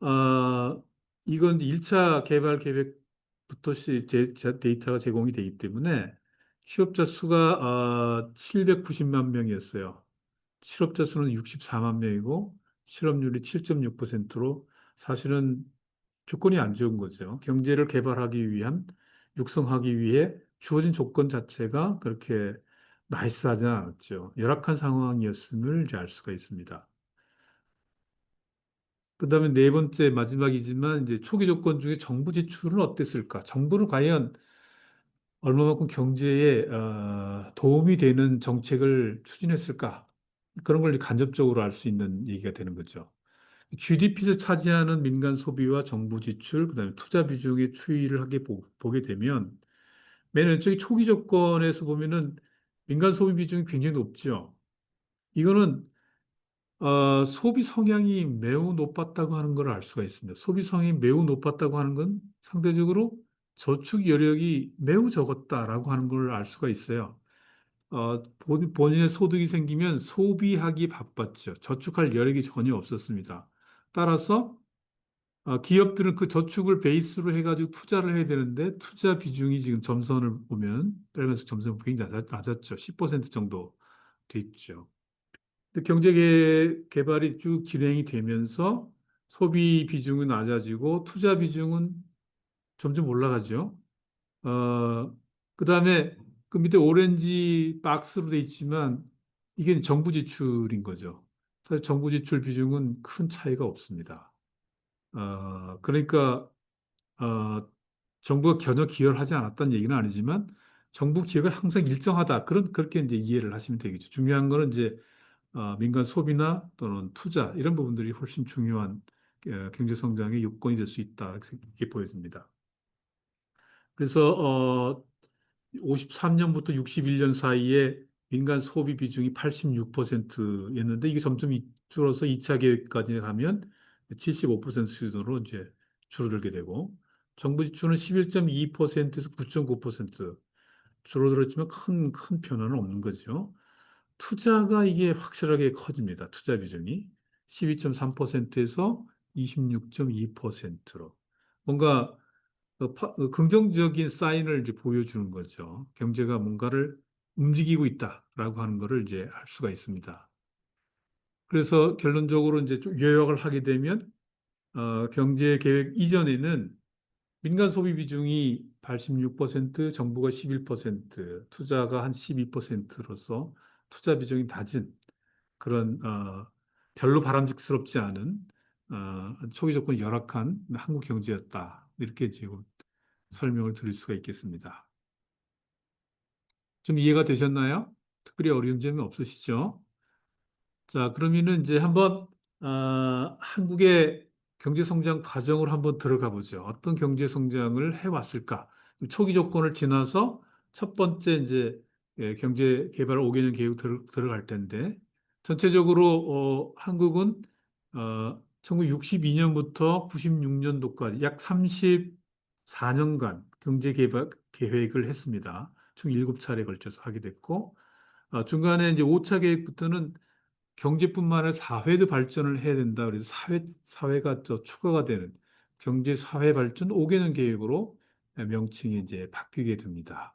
아, 이건 1차 개발 계획부터 데이터가 제공이 되기 때문에 취업자 수가 790만 명이었어요. 실업자 수는 64만 명이고 실업률이 7.6%로 사실은 조건이 안 좋은 거죠. 경제를 개발하기 위한, 육성하기 위해 주어진 조건 자체가 그렇게 나이스하지 않았죠. 열악한 상황이었음을 이제 알 수가 있습니다. 그다음에 네 번째 마지막이지만 이제 초기 조건 중에 정부 지출은 어땠을까? 정부는 과연 얼마만큼 경제에 도움이 되는 정책을 추진했을까? 그런 걸 간접적으로 알 수 있는 얘기가 되는 거죠. GDP에서 차지하는 민간 소비와 정부 지출, 그다음에 투자 비중의 추이를 하게 보게 되면 맨 왼쪽이 초기 조건에서 보면은 민간 소비 비중이 굉장히 높죠. 이거는 소비 성향이 매우 높았다고 하는 걸 알 수가 있습니다. 소비 성향이 매우 높았다고 하는 건 상대적으로 저축 여력이 매우 적었다라고 하는 걸 알 수가 있어요. 본인의 소득이 생기면 소비하기 바빴죠. 저축할 여력이 전혀 없었습니다. 따라서 기업들은 그 저축을 베이스로 해가지고 투자를 해야 되는데 투자 비중이 지금 점선을 보면 빨간색 점선 굉장히 낮았죠. 10% 정도 됐죠. 근데 개발이 쭉 진행이 되면서 소비 비중은 낮아지고 투자 비중은 점점 올라가죠. 그다음에 그 밑에 오렌지 박스로 돼 있지만 이게 정부 지출인 거죠. 사실 정부 지출 비중은 큰 차이가 없습니다. 그러니까 어, 정부가 전혀 기여를 하지 않았다는 얘기는 아니지만 정부 기여가 항상 일정하다. 그렇게 이제 이해를 하시면 되겠죠. 중요한 거는 이제 민간 소비나 또는 투자 이런 부분들이 훨씬 중요한 경제 성장의 요건이 될 수 있다. 이렇게 보여집니다. 그래서 53년부터 61년 사이에 민간 소비 비중이 86%였는데 이게 점점 줄어서 2차 계획까지 가면 75% 수준으로 이제 줄어들게 되고 정부 지출은 11.2%에서 9.9% 줄어들었지만 큰 변화는 없는 거죠. 투자가 이게 확실하게 커집니다. 투자 비중이 12.3%에서 26.2%로 뭔가 긍정적인 사인을 이제 보여주는 거죠. 경제가 뭔가를 움직이고 있다라고 하는 것을 이제 알 수가 있습니다. 그래서 결론적으로 이제 좀 요약을 하게 되면 경제 계획 이전에는 민간 소비 비중이 86%, 정부가 11%, 투자가 한 12%로서 투자 비중이 낮은 그런 별로 바람직스럽지 않은 초기 조건이 열악한 한국 경제였다. 이렇게 지금 설명을 드릴 수가 있겠습니다. 좀 이해가 되셨나요? 특별히 어려운 점이 없으시죠? 자, 그러면은 이제 한번 한국의 경제 성장 과정으로 한번 들어가 보죠. 어떤 경제 성장을 해왔을까? 초기 조건을 지나서 첫 번째 이제 경제 개발 5개년 계획 들어갈 텐데 전체적으로 한국은 1962년부터 96년도까지 약 34년간 경제 개발 계획을 했습니다. 총 7차례에 걸쳐서 하게 됐고 중간에 이제 5차 계획부터는 경제뿐만 아니라 사회도 발전을 해야 된다. 그래서 사회가 더 추가가 되는 경제 사회 발전 5개년 계획으로 명칭이 이제 바뀌게 됩니다.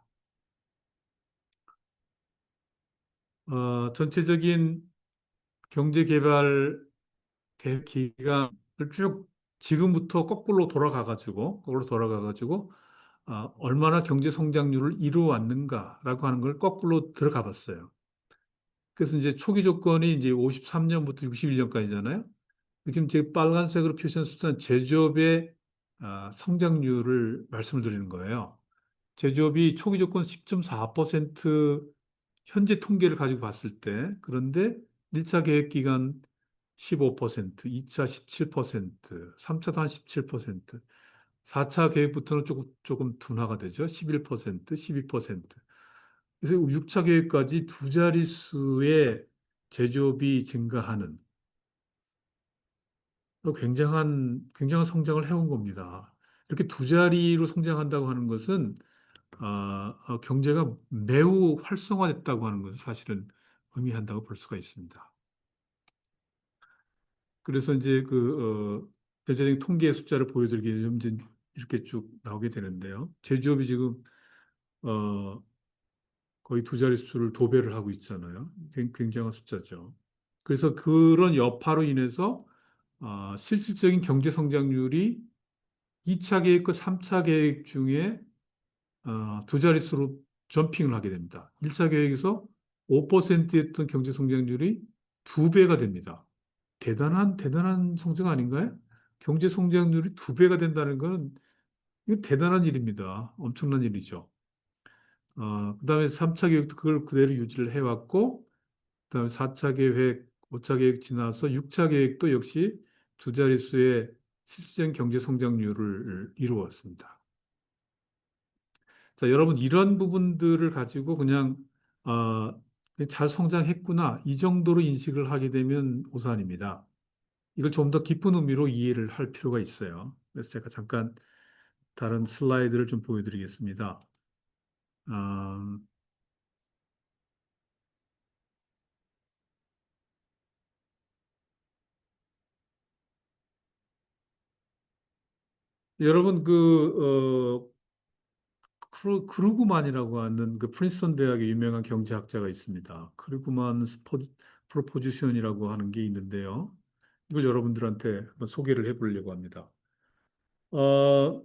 전체적인 경제 개발 계획 기간을 쭉 지금부터 거꾸로 돌아가가지고 얼마나 경제 성장률을 이루어왔는가라고 하는 걸 거꾸로 들어가 봤어요. 그래서 이제 초기 조건이 이제 53년부터 61년까지잖아요. 지금 제 빨간색으로 표시한 숫자는 제조업의 성장률을 말씀을 드리는 거예요. 제조업이 초기 조건 10.4% 현재 통계를 가지고 봤을 때 그런데 1차 계획 기간 15%, 2차 17%, 3차도 한 17%, 4차 계획부터는 조금 둔화가 되죠. 11%, 12%. 그래서 6차 계획까지 두 자릿수의 제조업이 증가하는 굉장한 성장을 해온 겁니다. 이렇게 두 자리로 성장한다고 하는 것은 경제가 매우 활성화됐다고 하는 것을 사실은 의미한다고 볼 수가 있습니다. 그래서 이제 전체적인 통계 숫자를 보여드리게 되면 이제 이렇게 쭉 나오게 되는데요. 제조업이 지금 어, 거의 두 자릿수를 도배를 하고 있잖아요. 굉장한 숫자죠. 그래서 그런 여파로 인해서 실질적인 경제 성장률이 2차 계획과 3차 계획 중에 두 자릿수로 점핑을 하게 됩니다. 1차 계획에서 5%였던 경제 성장률이 두 배가 됩니다. 대단한 성장 아닌가요? 경제 성장률이 두 배가 된다는 것은 이거 대단한 일입니다. 엄청난 일이죠. 그다음에 3차 계획도 그걸 그대로 유지를 해왔고, 그다음에 4차 계획, 5차 계획 지나서 6차 계획도 역시 두 자릿수의 실질적인 경제 성장률을 이루었습니다. 자, 여러분 이런 부분들을 가지고 그냥 잘 성장했구나 이 정도로 인식을 하게 되면 오산입니다. 이걸 좀 더 깊은 의미로 이해를 할 필요가 있어요. 그래서 제가 잠깐 다른 슬라이드를 좀 보여드리겠습니다. 음, 여러분 크루그만이라고 하는 그 프린스턴 대학의 유명한 경제학자가 있습니다. 프로포지션이라고 하는 게 있는데요. 이걸 여러분들한테 한번 소개를 해보려고 합니다. 어,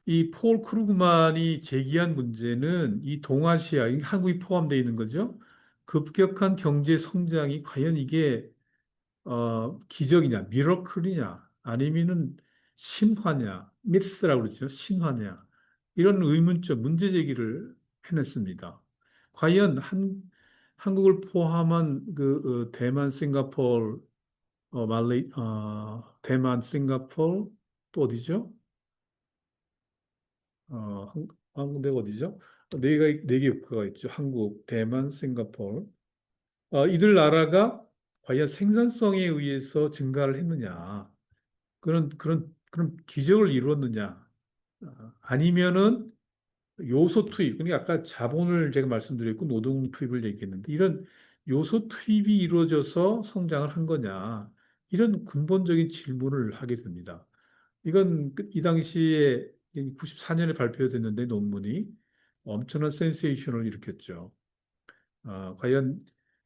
이 폴 크루그만이 제기한 문제는 이 동아시아, 이 한국이 포함되어 있는 거죠. 급격한 경제 성장이 과연 이게 기적이냐, 미러클이냐, 아니면은 신화냐, 미스라고 그러죠. 신화냐. 이런 의문점, 문제 제기를 해냈습니다. 과연 한국을 포함한 대만, 싱가포르, 대만, 싱가포르, 또 어디죠? 한국대가 어디죠? 네 개 국가가 있죠. 한국, 대만, 싱가포르. 이들 나라가 과연 생산성에 의해서 증가를 했느냐? 그런 기적을 이루었느냐? 아니면은 요소 투입, 그러니까 아까 자본을 제가 말씀드렸고 노동 투입을 얘기했는데 이런 요소 투입이 이루어져서 성장을 한 거냐? 이런 근본적인 질문을 하게 됩니다. 이건 이 당시에 94년에 발표됐는데 논문이 엄청난 센세이션을 일으켰죠. 과연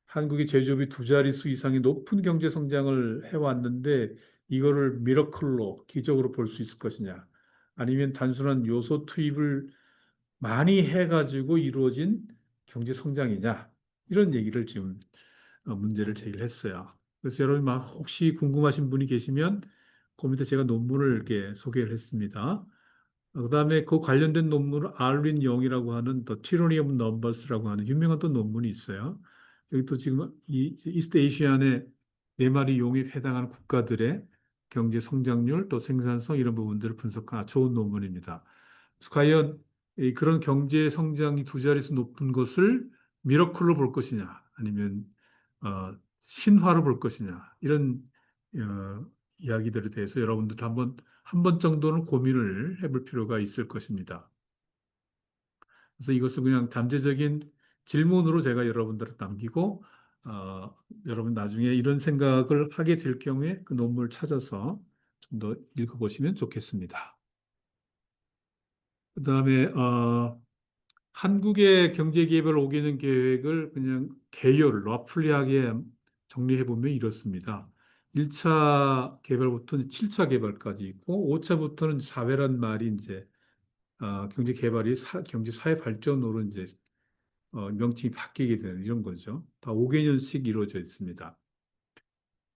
한국의 제조업이 두 자릿수 이상의 높은 경제 성장을 해왔는데 이거를 미러클로 기적으로 볼 수 있을 것이냐? 아니면 단순한 요소 투입을 많이 해가지고 이루어진 경제 성장이냐? 이런 얘기를 지금 문제를 제기했어요. 그래서 여러분 막 혹시 궁금하신 분이 계시면 그 밑에 제가 논문을 이렇게 소개를 했습니다. 그다음에 그 관련된 논문을 알윈 영이라고 하는 The Tyranny of Numbers라고 하는 유명한 또 논문이 있어요. 여기 또 지금 이 이스트 에이시안의 네 마리 용에 해당하는 국가들의 경제 성장률 또 생산성 이런 부분들을 분석한 좋은 논문입니다. 과연 그런 경제 성장이 두 자릿수 높은 것을 미러클로 볼 것이냐 아니면 신화로 볼 것이냐 이런 이야기들에 대해서 여러분들도 한 번 정도는 고민을 해볼 필요가 있을 것입니다. 그래서 이것을 그냥 잠재적인 질문으로 제가 여러분들한테 남기고, 여러분 나중에 이런 생각을 하게 될 경우에 그 논문을 찾아서 좀 더 읽어보시면 좋겠습니다. 그 다음에, 한국의 경제기업을 오기는 계획을 그냥 러플리하게 정리해보면 이렇습니다. 1차 개발부터 7차 개발까지 있고, 5차부터는 사회란 말이 이제 경제 개발이 경제 사회 발전으로 이제 명칭이 바뀌게 되는 이런 거죠. 다 5개년씩 이루어져 있습니다.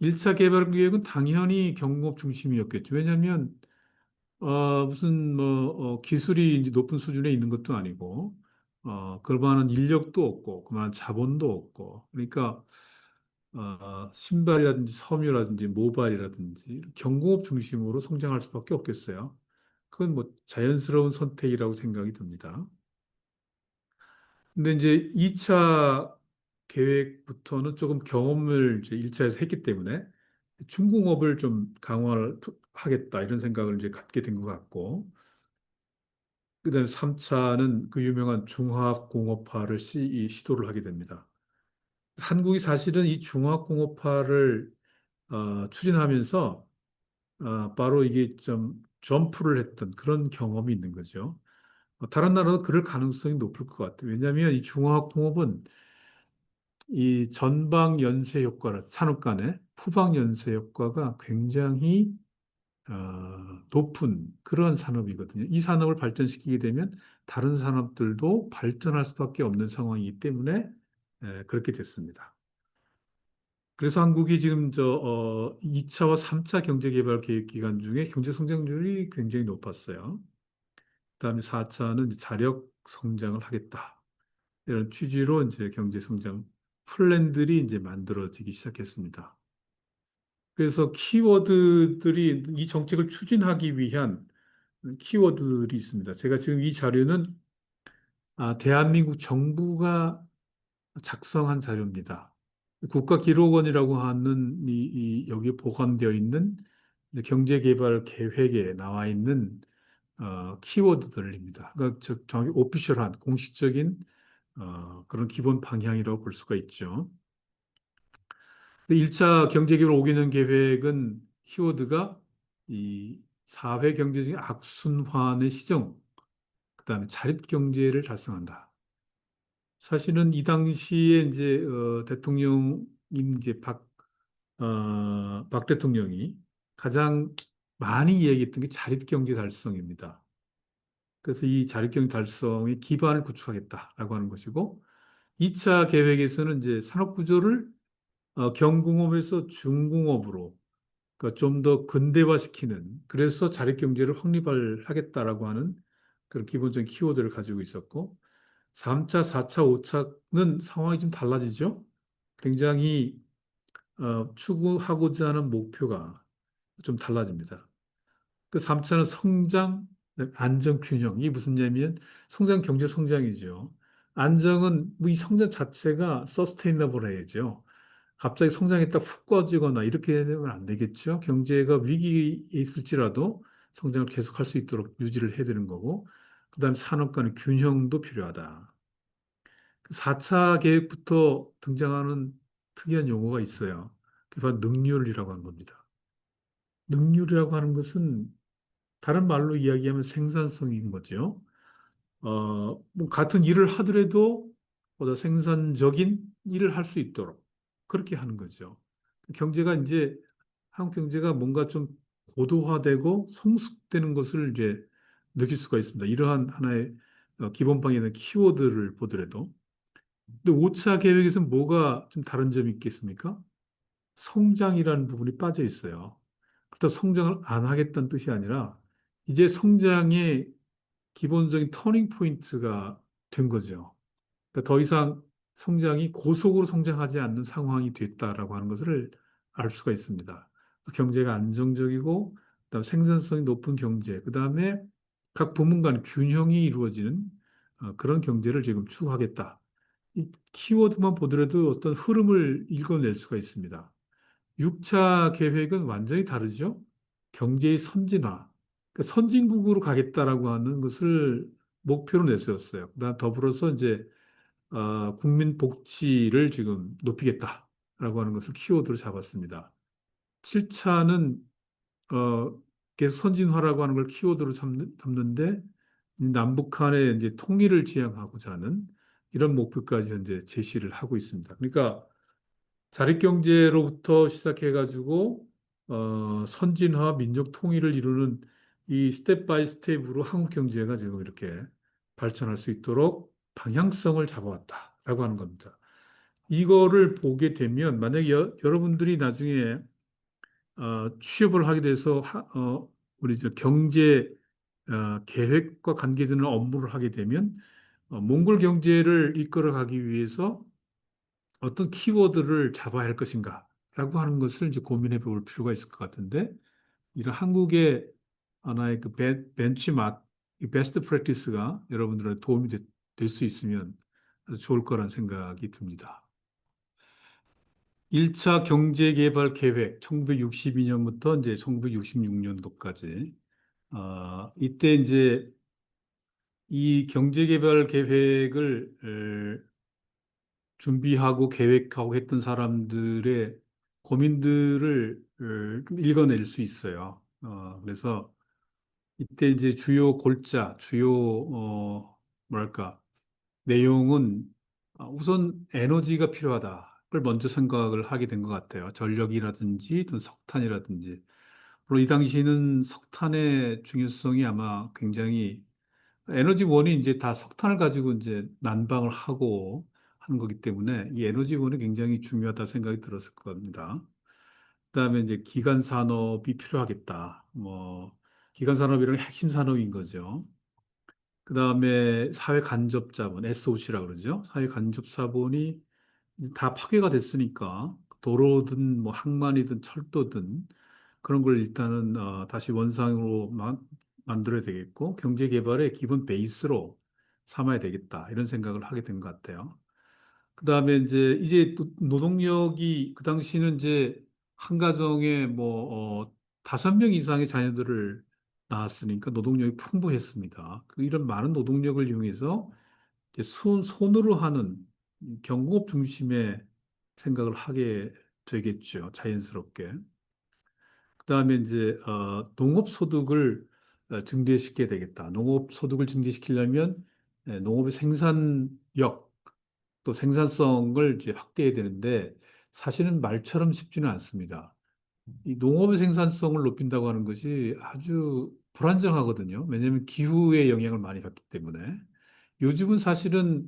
1차 개발 계획은 당연히 경공업 중심이었겠죠. 왜냐하면 무슨 기술이 이제 높은 수준에 있는 것도 아니고 그만한 인력도 없고 그만한 자본도 없고 그러니까 신발이라든지 섬유라든지 모발이라든지 경공업 중심으로 성장할 수밖에 없겠어요. 그건 뭐 자연스러운 선택이라고 생각이 듭니다. 근데 이제 2차 계획부터는 조금 경험을 이제 1차에서 했기 때문에 중공업을 좀 강화를 하겠다 이런 생각을 이제 갖게 된 것 같고 그다음에 3차는 그 유명한 중화공업화를 시도를 하게 됩니다. 한국이 사실은 이 중화공업화를 추진하면서 바로 이게 좀 점프를 했던 그런 경험이 있는 거죠. 다른 나라도 그럴 가능성이 높을 것 같아요. 왜냐하면 이 중화공업은 이 전방 연쇄 효과를 산업 간의 후방 연쇄 효과가 굉장히 높은 그런 산업이거든요. 이 산업을 발전시키게 되면 다른 산업들도 발전할 수밖에 없는 상황이기 때문에 그렇게 됐습니다. 그래서 한국이 지금 2차와 3차 경제개발 계획 기간 중에 경제 성장률이 굉장히 높았어요. 그다음에 4차는 자력 성장을 하겠다. 이런 취지로 이제 경제 성장 플랜들이 이제 만들어지기 시작했습니다. 그래서 키워드들이 이 정책을 추진하기 위한 키워드들이 있습니다. 제가 지금 이 자료는 대한민국 정부가 작성한 자료입니다. 국가기록원이라고 하는 여기에 보관되어 있는 경제개발 계획에 나와 있는 키워드들입니다. 그러니까 정확히 오피셜한 공식적인 그런 기본 방향이라고 볼 수가 있죠. 1차 경제개발 5개년 계획은 키워드가 이 사회 경제적인 악순환의 시정, 그다음에 자립 경제를 달성한다. 사실은 이 당시에 이제 대통령인 이제 박 대통령이 가장 많이 얘기했던 게 자립 경제 달성입니다. 그래서 이 자립 경제 달성의 기반을 구축하겠다라고 하는 것이고, 2차 계획에서는 이제 산업 구조를 경공업에서 중공업으로, 그러니까 좀 더 근대화시키는, 그래서 자립경제를 확립하겠다라고 하는 그런 기본적인 키워드를 가지고 있었고, 3차, 4차, 5차는 상황이 좀 달라지죠. 굉장히 추구하고자 하는 목표가 좀 달라집니다. 그 3차는 성장, 안정, 균형. 이게 무슨 얘기냐면 성장, 경제 성장이죠. 안정은 뭐이 성장 자체가 서스테이너블 해야죠. 갑자기 성장했다 훅 꺼지거나 이렇게 되면 안 되겠죠. 경제가 위기에 있을지라도 성장을 계속할 수 있도록 유지를 해야 되는 거고, 그다음에 산업 간의 균형도 필요하다. 4차 계획부터 등장하는 특이한 용어가 있어요. 그게 바로 능률이라고 하는 겁니다. 능률이라고 하는 것은 다른 말로 이야기하면 생산성인 거죠. 뭐 같은 일을 하더라도 보다 생산적인 일을 할 수 있도록 그렇게 하는 거죠. 경제가 이제 한국 경제가 뭔가 좀 고도화되고 성숙되는 것을 이제 느낄 수가 있습니다. 이러한 하나의 기본방에 있는 키워드를 보더라도. 근데 5차 계획에서는 뭐가 좀 다른 점이 있겠습니까? 성장이라는 부분이 빠져 있어요. 그렇다고 성장을 안 하겠다는 뜻이 아니라 이제 성장의 기본적인 터닝 포인트가 된 거죠. 그러니까 더 이상 성장이 고속으로 성장하지 않는 상황이 됐다라고 하는 것을 알 수가 있습니다. 경제가 안정적이고, 그다음 생산성이 높은 경제, 그다음에 각 부문 간 균형이 이루어지는 그런 경제를 지금 추구하겠다. 이 키워드만 보더라도 어떤 흐름을 읽어낼 수가 있습니다. 6차 계획은 완전히 다르죠. 경제의 선진화, 그러니까 선진국으로 가겠다라고 하는 것을 목표로 내세웠어요. 그다음 더불어서 이제 국민 복지를 지금 높이겠다라고 하는 것을 키워드로 잡았습니다. 7차는 계속 선진화라고 하는 걸 키워드로 잡는데 이 남북한의 이제 통일을 지향하고자 하는 이런 목표까지 현재 제시를 하고 있습니다. 그러니까 자립경제로부터 시작해가지고 선진화, 민족 통일을 이루는 이 스텝 바이 스텝으로 한국 경제가 지금 이렇게 발전할 수 있도록 방향성을 잡아왔다라고 하는 겁니다. 이거를 보게 되면 만약에 여러분들이 나중에 취업을 하게 돼서 우리 저 경제 계획과 관계되는 업무를 하게 되면 몽골 경제를 이끌어가기 위해서 어떤 키워드를 잡아야 할 것인가라고 하는 것을 이제 고민해 볼 필요가 있을 것 같은데, 이런 한국의 하나의 그 벤치마크, 이 베스트 프랙티스가 여러분들의 도움이 될 수 있으면 아주 좋을 거란 생각이 듭니다. 1차 경제개발 계획 1962년부터 이제 1966년도까지 이때 이제 이 경제개발 계획을 준비하고 계획하고 했던 사람들의 고민들을 좀 읽어낼 수 있어요. 그래서 이때 이제 주요 골자, 주요 뭐랄까 내용은 우선 에너지가 필요하다를 먼저 생각을 하게 된 것 같아요. 전력이라든지 또 석탄이라든지. 물론 이 당시는 석탄의 중요성이 아마 굉장히 에너지원이 이제 다 석탄을 가지고 이제 난방을 하고 하는 거기 때문에 이 에너지원이 굉장히 중요하다 생각이 들었을 겁니다. 그다음에 이제 기간 산업이 필요하겠다. 뭐 기간 산업이라는 핵심 산업인 거죠. 그다음에 사회 간접 자본, SOC라고 그러죠. 사회 간접 자본이 다 파괴가 됐으니까 도로든 뭐 항만이든 철도든 그런 걸 일단은 다시 원상으로 만들어야 되겠고 경제 개발의 기본 베이스로 삼아야 되겠다 이런 생각을 하게 된 것 같아요. 그다음에 이제 또 노동력이 그 당시는 이제 한 가정에 뭐 5명 이상의 자녀들을 낳았으니까 노동력이 풍부했습니다. 이런 많은 노동력을 이용해서 이제 손으로 하는 경공업 중심의 생각을 하게 되겠죠. 자연스럽게. 그다음에 이제 농업 소득을 증대시켜야 되겠다. 농업 소득을 증대시키려면 농업의 생산력 또 생산성을 이제 확대해야 되는데 사실은 말처럼 쉽지는 않습니다. 이 농업의 생산성을 높인다고 하는 것이 아주 불안정하거든요. 왜냐하면 기후의 영향을 많이 받기 때문에. 요즘은 사실은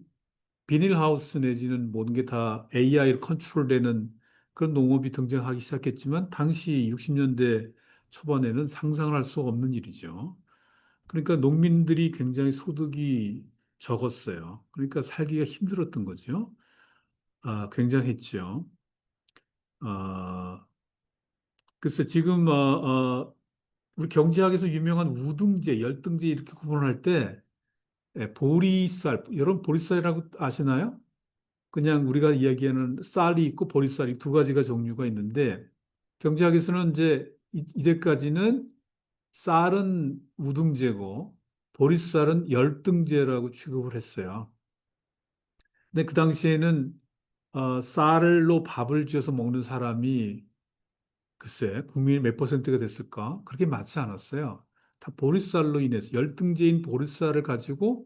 비닐하우스 내지는 모든 게 다 AI로 컨트롤되는 그런 농업이 등장하기 시작했지만 당시 60년대 초반에는 상상을 할 수 없는 일이죠. 그러니까 농민들이 굉장히 소득이 적었어요. 그러니까 살기가 힘들었던 거죠. 굉장했죠. 아, 글쎄 지금 우리 경제학에서 유명한 우등제, 열등제 이렇게 구분할 때 보리쌀, 여러분 보리쌀이라고 아시나요? 그냥 우리가 이야기하는 쌀이 있고 보리쌀이 두 가지가 종류가 있는데 경제학에서는 이제 이제까지는 쌀은 우등제고 보리쌀은 열등제라고 취급을 했어요. 근데 그 당시에는 쌀로 밥을 지어서 먹는 사람이 글쎄 국민의 몇 퍼센트가 됐을까? 그렇게 많지 않았어요. 다 보리쌀로 인해서 열등제인 보리쌀을 가지고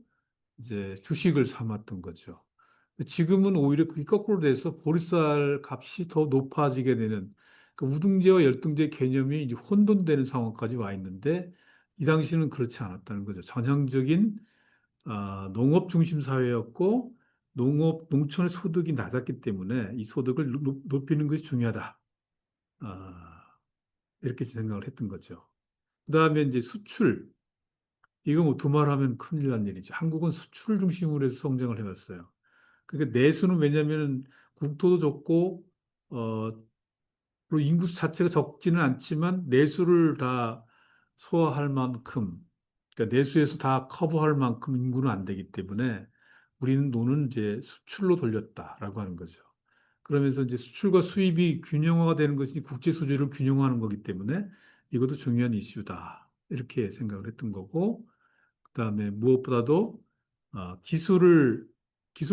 이제 주식을 삼았던 거죠. 지금은 오히려 그게 거꾸로 돼서 보리쌀 값이 더 높아지게 되는 그 우등제와 열등제 개념이 이제 혼돈되는 상황까지 와 있는데 이 당시는 그렇지 않았다는 거죠. 전형적인 농업 중심 사회였고 농촌의 소득이 낮았기 때문에 이 소득을 높이는 것이 중요하다. 아, 이렇게 생각을 했던 거죠. 그다음에 이제 수출. 이거 뭐 두말하면 큰일 난 일이죠. 한국은 수출 중심으로 해서 성장을 해왔어요. 그러니까 내수는 왜냐하면 국토도 좁고 그리고 인구 수 자체가 적지는 않지만 내수를 다 소화할 만큼 그러니까 내수에서 다 커버할 만큼 인구는 안 되기 때문에 우리는 돈은 이제 수출로 돌렸다라고 하는 거죠. 그러면서 이제 수출과 수입이 균형화가 되는 것이 국제 수주를 균형화하는 거기 때문에 이것도 중요한 이슈다. 이렇게 생각을 했던 거고 그다음에 무엇보다도 기술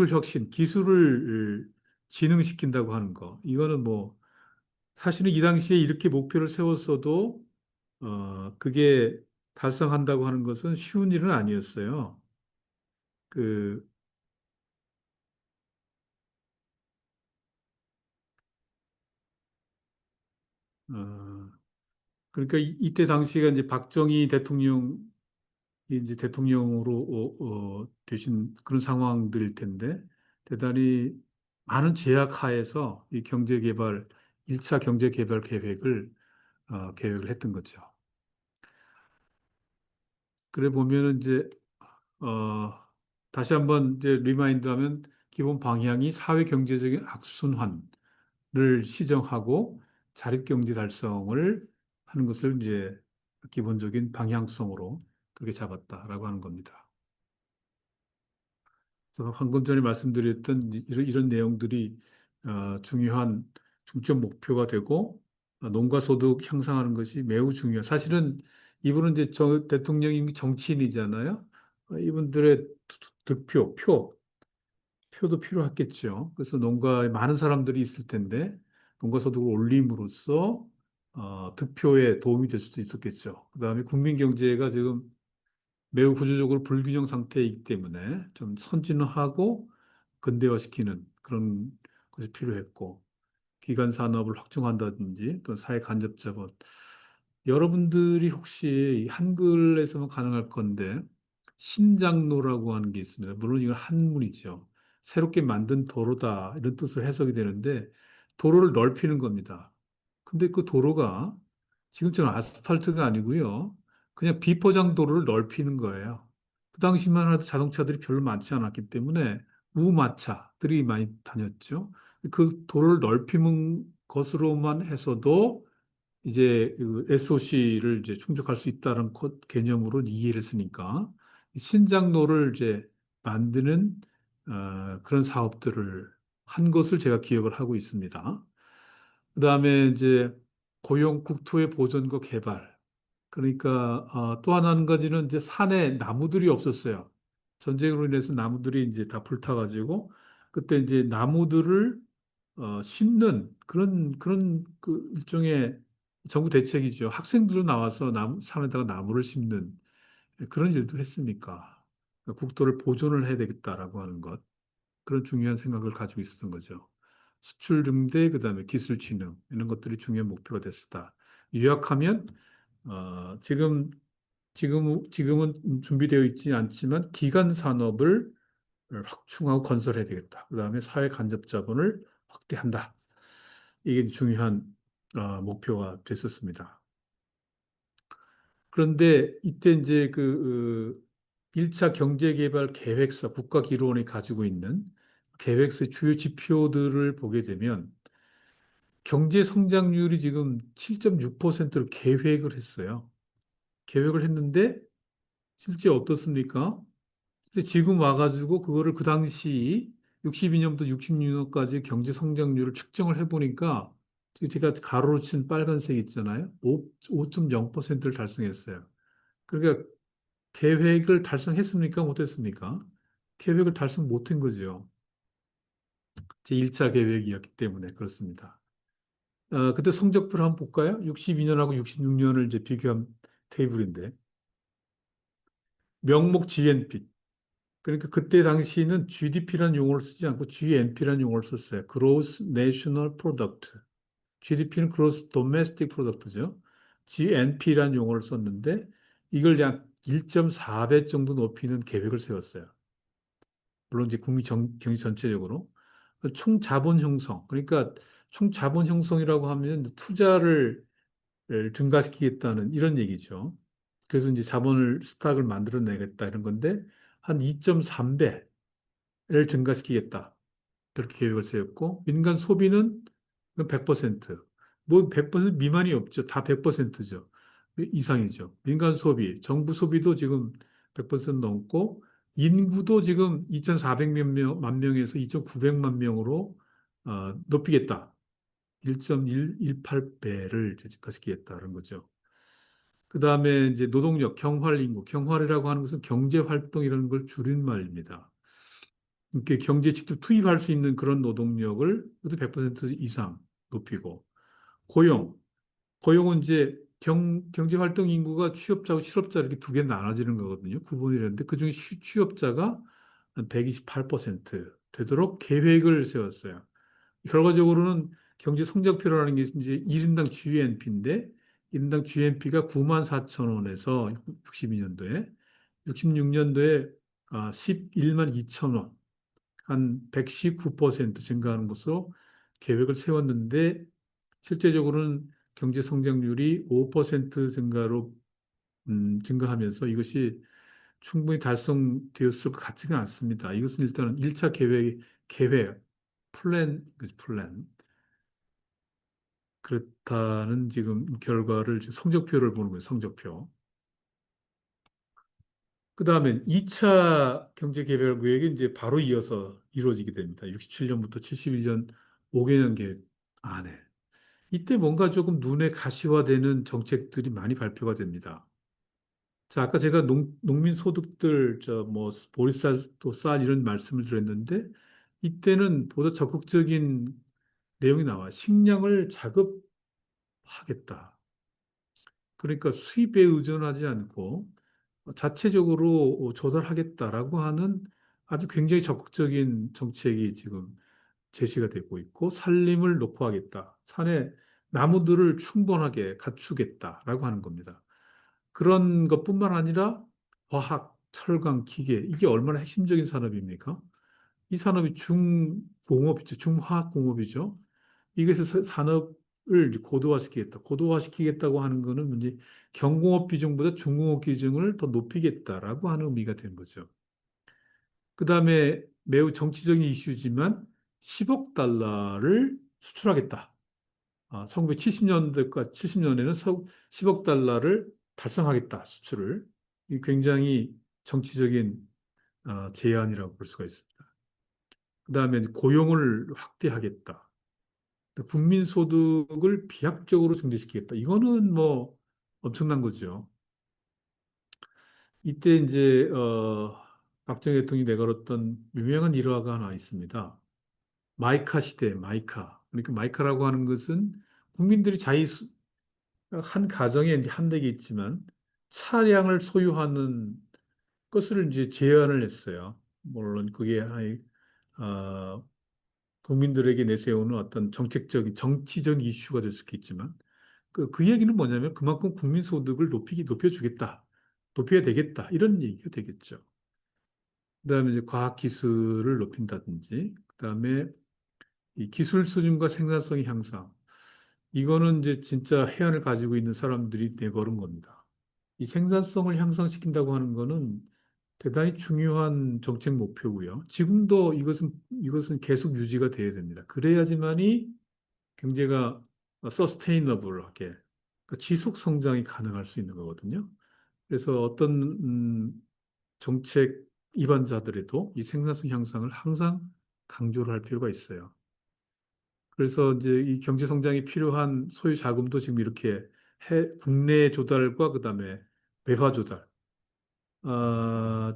혁신, 기술을 진흥시킨다고 하는 거. 이거는 뭐 사실은 이 당시에 이렇게 목표를 세웠어도 그게 달성한다고 하는 것은 쉬운 일은 아니었어요. 그 어, 그러니까 이때 당시가 이제 박정희 대통령이 이제 대통령으로 되신 그런 상황들일 텐데 대단히 많은 제약 하에서 이 경제 개발 1차 경제 개발 계획을 했던 거죠. 그래 보면은 이제 어, 다시 한번 이제 리마인드하면 기본 방향이 사회 경제적인 악순환을 시정하고 자립 경제 달성을 하는 것을 이제 기본적인 방향성으로 그렇게 잡았다라고 하는 겁니다. 그래서 방금 전에 말씀드렸던 이런 내용들이 중요한 중점 목표가 되고 농가 소득 향상하는 것이 매우 중요해요. 사실은 이분은 이제 대통령이 정치인이잖아요. 이분들의 표도 필요했겠죠. 그래서 농가에 많은 사람들이 있을 텐데 농가 소득을 올림으로써 득표에 도움이 될 수도 있었겠죠. 그다음에 국민 경제가 지금 매우 구조적으로 불균형 상태이기 때문에 좀 선진화하고 근대화시키는 그런 것이 필요했고 기간 산업을 확충한다든지 또 사회 간접 자본 여러분들이 혹시 한글에서만 가능할 건데 신장로라고 하는 게 있습니다. 물론 이건 한문이죠. 새롭게 만든 도로다 이런 뜻으로 해석이 되는데 도로를 넓히는 겁니다. 근데 그 도로가 지금처럼 아스팔트가 아니고요. 그냥 비포장 도로를 넓히는 거예요. 그 당시만 해도 자동차들이 별로 많지 않았기 때문에 우마차들이 많이 다녔죠. 그 도로를 넓히는 것으로만 해서도 이제 그 SOC를 이제 충족할 수 있다는 개념으로 이해를 했으니까 신장로를 이제 만드는 그런 사업들을 한 것을 제가 기억을 하고 있습니다. 그다음에 이제 고용 국토의 보존과 개발. 그러니까 또 하나 한 가지는 이제 산에 나무들이 없었어요. 전쟁으로 인해서 나무들이 이제 다 불타가지고 그때 이제 나무들을 심는 그런 그 일종의 정부 대책이죠. 학생들로 나와서 산에다가 나무를 심는 그런 일도 했으니까 국토를 보존을 해야 되겠다라고 하는 것. 그런 중요한 생각을 가지고 있었던 거죠. 수출 증대, 그다음에 기술 진흥 이런 것들이 중요한 목표가 됐었다. 요약하면 지금은 준비되어 있지 않지만 기간 산업을 확충하고 건설해야 되겠다. 그다음에 사회 간접 자본을 확대한다. 이게 중요한 목표가 됐었습니다. 그런데 이때 이제 1차 경제개발 계획서 국가기록원이 가지고 있는 계획서의 주요 지표들을 보게 되면 경제 성장률이 지금 7.6%로 계획을 했어요. 계획을 했는데 실제 어떻습니까? 근데 지금 와가지고 그거를 그 당시 62년부터 66년까지 경제 성장률을 측정을 해보니까 제가 가로로 친 빨간색 있잖아요. 5.0%를 달성했어요. 그러니까 계획을 달성했습니까? 못했습니까? 계획을 달성 못한 거죠. 제 1차 계획이었기 때문에 그렇습니다. 그때 성적표를 한번 볼까요? 62년하고 66년을 이제 비교한 테이블인데 명목 GNP. 그러니까 그때 당시는 GDP라는 용어를 쓰지 않고 GNP라는 용어를 썼어요. Gross National Product. GDP는 Gross Domestic Product죠. GNP라는 용어를 썼는데 이걸 약 1.4배 정도 높이는 계획을 세웠어요. 물론 이제 경제 전체적으로 총 자본 형성. 그러니까 총 자본 형성이라고 하면 투자를 증가시키겠다는 이런 얘기죠. 그래서 이제 자본을 스탁을 만들어내겠다 이런 건데 한 2.3배를 증가시키겠다. 그렇게 계획을 세웠고 민간 소비는 100%. 뭐 100% 미만이 없죠. 다 100%죠. 이상이죠. 민간 소비, 정부 소비도 지금 100% 넘고 인구도 지금 2,400만 명에서 2,900만 명으로 높이겠다. 1.118배를 증가시키겠다는 거죠. 그 다음에 이제 노동력, 경활 인구, 경활이라고 하는 것은 경제 활동이라는 걸 줄인 말입니다. 이렇게 경제에 직접 투입할 수 있는 그런 노동력을 100% 이상 높이고, 고용, 고용은 이제 경제 활동 인구가 취업자하고 실업자 이렇게 두 개 나눠지는 거거든요. 구분이 되는데 그중에 취업자가 한 128% 되도록 계획을 세웠어요. 결과적으로는 경제 성적표라는 게 이제 1인당 GNP인데 1인당 GNP가 9만 4천 원에서 62년도에 66년도에 11만 2천 원, 한 119% 증가하는 것으로 계획을 세웠는데 실제적으로는 경제 성장률이 5% 증가로 증가하면서 이것이 충분히 달성되었을 것 같지가 않습니다. 이것은 일단은 1차 계획, 플랜. 그렇다는 지금 결과를, 성적표를 보는 거예요, 성적표. 그 다음에 2차 경제개발구역이 이제 바로 이어서 이루어지게 됩니다. 67년부터 71년 5개년 계획 안에. 이때 뭔가 조금 눈에 가시화되는 정책들이 많이 발표가 됩니다. 자, 아까 제가 농민 소득들, 뭐, 보리쌀, 또 쌀 이런 말씀을 드렸는데, 이때는 보다 적극적인 내용이 나와. 식량을 자급하겠다. 그러니까 수입에 의존하지 않고 자체적으로 조달하겠다라고 하는 아주 굉장히 적극적인 정책이 지금 제시가 되고 있고, 산림을 녹화하겠다. 산에 나무들을 충분하게 갖추겠다라고 하는 겁니다. 그런 것뿐만 아니라 화학, 철강, 기계, 이게 얼마나 핵심적인 산업입니까? 이 산업이 중공업이죠. 중화학공업이죠. 이것을 산업을 이제 고도화시키겠다. 고도화시키겠다고 하는 거는 이제 경공업 비중보다 중공업 비중을 더 높이겠다라고 하는 의미가 된 거죠. 그 다음에 매우 정치적인 이슈지만 10억 달러를 수출하겠다. 1970년대까지 70년에는 10억 달러를 달성하겠다, 수출을. 이 굉장히 정치적인 제안이라고 볼 수가 있습니다. 그 다음에 고용을 확대하겠다. 국민 소득을 비약적으로 증대시키겠다. 이거는 뭐 엄청난 거죠. 이때 이제 박정희 대통령이 내걸었던 유명한 일화가 하나 있습니다. 마이카 시대, 마이카. 그러니까 마이카라고 하는 것은 국민들이 한 가정에 이제 한 대가 있지만 차량을 소유하는 것을 이제 제한을 했어요. 물론 그게 하나의 어, 국민들에게 내세우는 어떤 정책적인 정치적 이슈가 될 수 있겠지만 그 얘기는 뭐냐면 그만큼 국민 소득을 높여주겠다, 높여야 되겠다 이런 얘기가 되겠죠. 그다음에 이제 과학 기술을 높인다든지, 그다음에 이 기술 수준과 생산성의 향상. 이거는 이제 진짜 해안을 가지고 있는 사람들이 내걸은 겁니다. 이 생산성을 향상시킨다고 하는 거는 대단히 중요한 정책 목표고요. 지금도 이것은 계속 유지가 돼야 됩니다. 그래야지만이 경제가 서스테이너블하게, 그러니까 지속 성장이 가능할 수 있는 거거든요. 그래서 어떤 정책 입안자들에도 이 생산성 향상을 항상 강조를 할 필요가 있어요. 그래서 이제 이 경제 성장이 필요한 소유 자금도 지금 이렇게 국내 조달과 그다음에 외화 조달.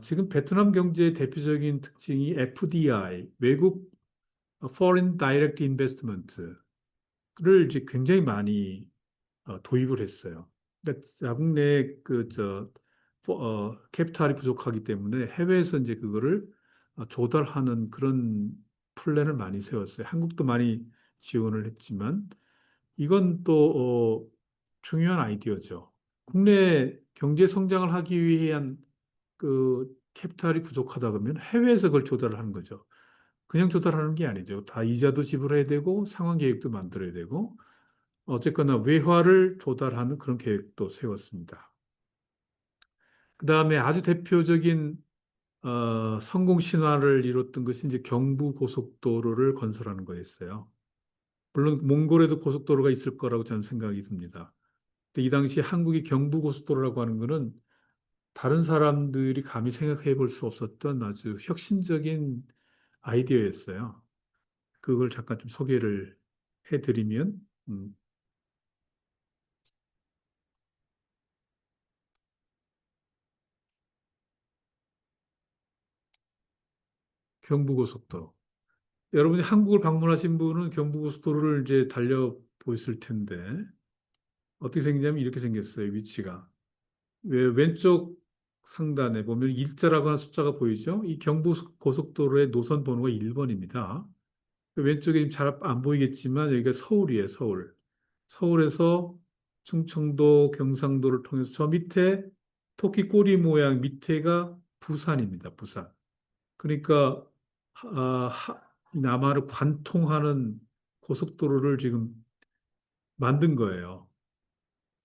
지금 베트남 경제의 대표적인 특징이 FDI, 외국 Foreign Direct Investment를 이제 굉장히 많이 도입을 했어요. 그러니까 자국 내 캐피탈이 부족하기 때문에 해외에서 이제 그거를 조달하는 그런 플랜을 많이 세웠어요. 한국도 많이 지원을 했지만 이건 또 중요한 아이디어죠. 국내 경제 성장을 하기 위한 그 캐피탈이 부족하다 그러면 해외에서 그걸 조달을 하는 거죠. 그냥 조달하는 게 아니죠. 다 이자도 지불해야 되고 상환 계획도 만들어야 되고 어쨌거나 외화를 조달하는 그런 계획도 세웠습니다. 그 다음에 아주 대표적인 성공 신화를 이뤘던 것이 이제 경부 고속도로를 건설하는 거였어요. 물론 몽골에도 고속도로가 있을 거라고 저는 생각이 듭니다. 근데 이 당시 한국이 경부 고속도로라고 하는 거는 다른 사람들이 감히 생각해 볼 수 없었던 아주 혁신적인 아이디어였어요. 그걸 잠깐 좀 소개를 해드리면, 음, 경부고속도로. 여러분이 한국을 방문하신 분은 경부고속도로를 이제 달려 보셨을 텐데, 어떻게 생겼냐면 이렇게 생겼어요, 위치가. 왜 왼쪽 상단에 보면 일자라고 하는 숫자가 보이죠? 이 경부고속도로의 노선 번호가 1번입니다. 왼쪽에 잘 안 보이겠지만 여기가 서울이에요, 서울. 서울에서 충청도, 경상도를 통해서 저 밑에 토끼 꼬리 모양 밑에가 부산입니다, 부산. 그러니까 이 남한을 관통하는 고속도로를 지금 만든 거예요.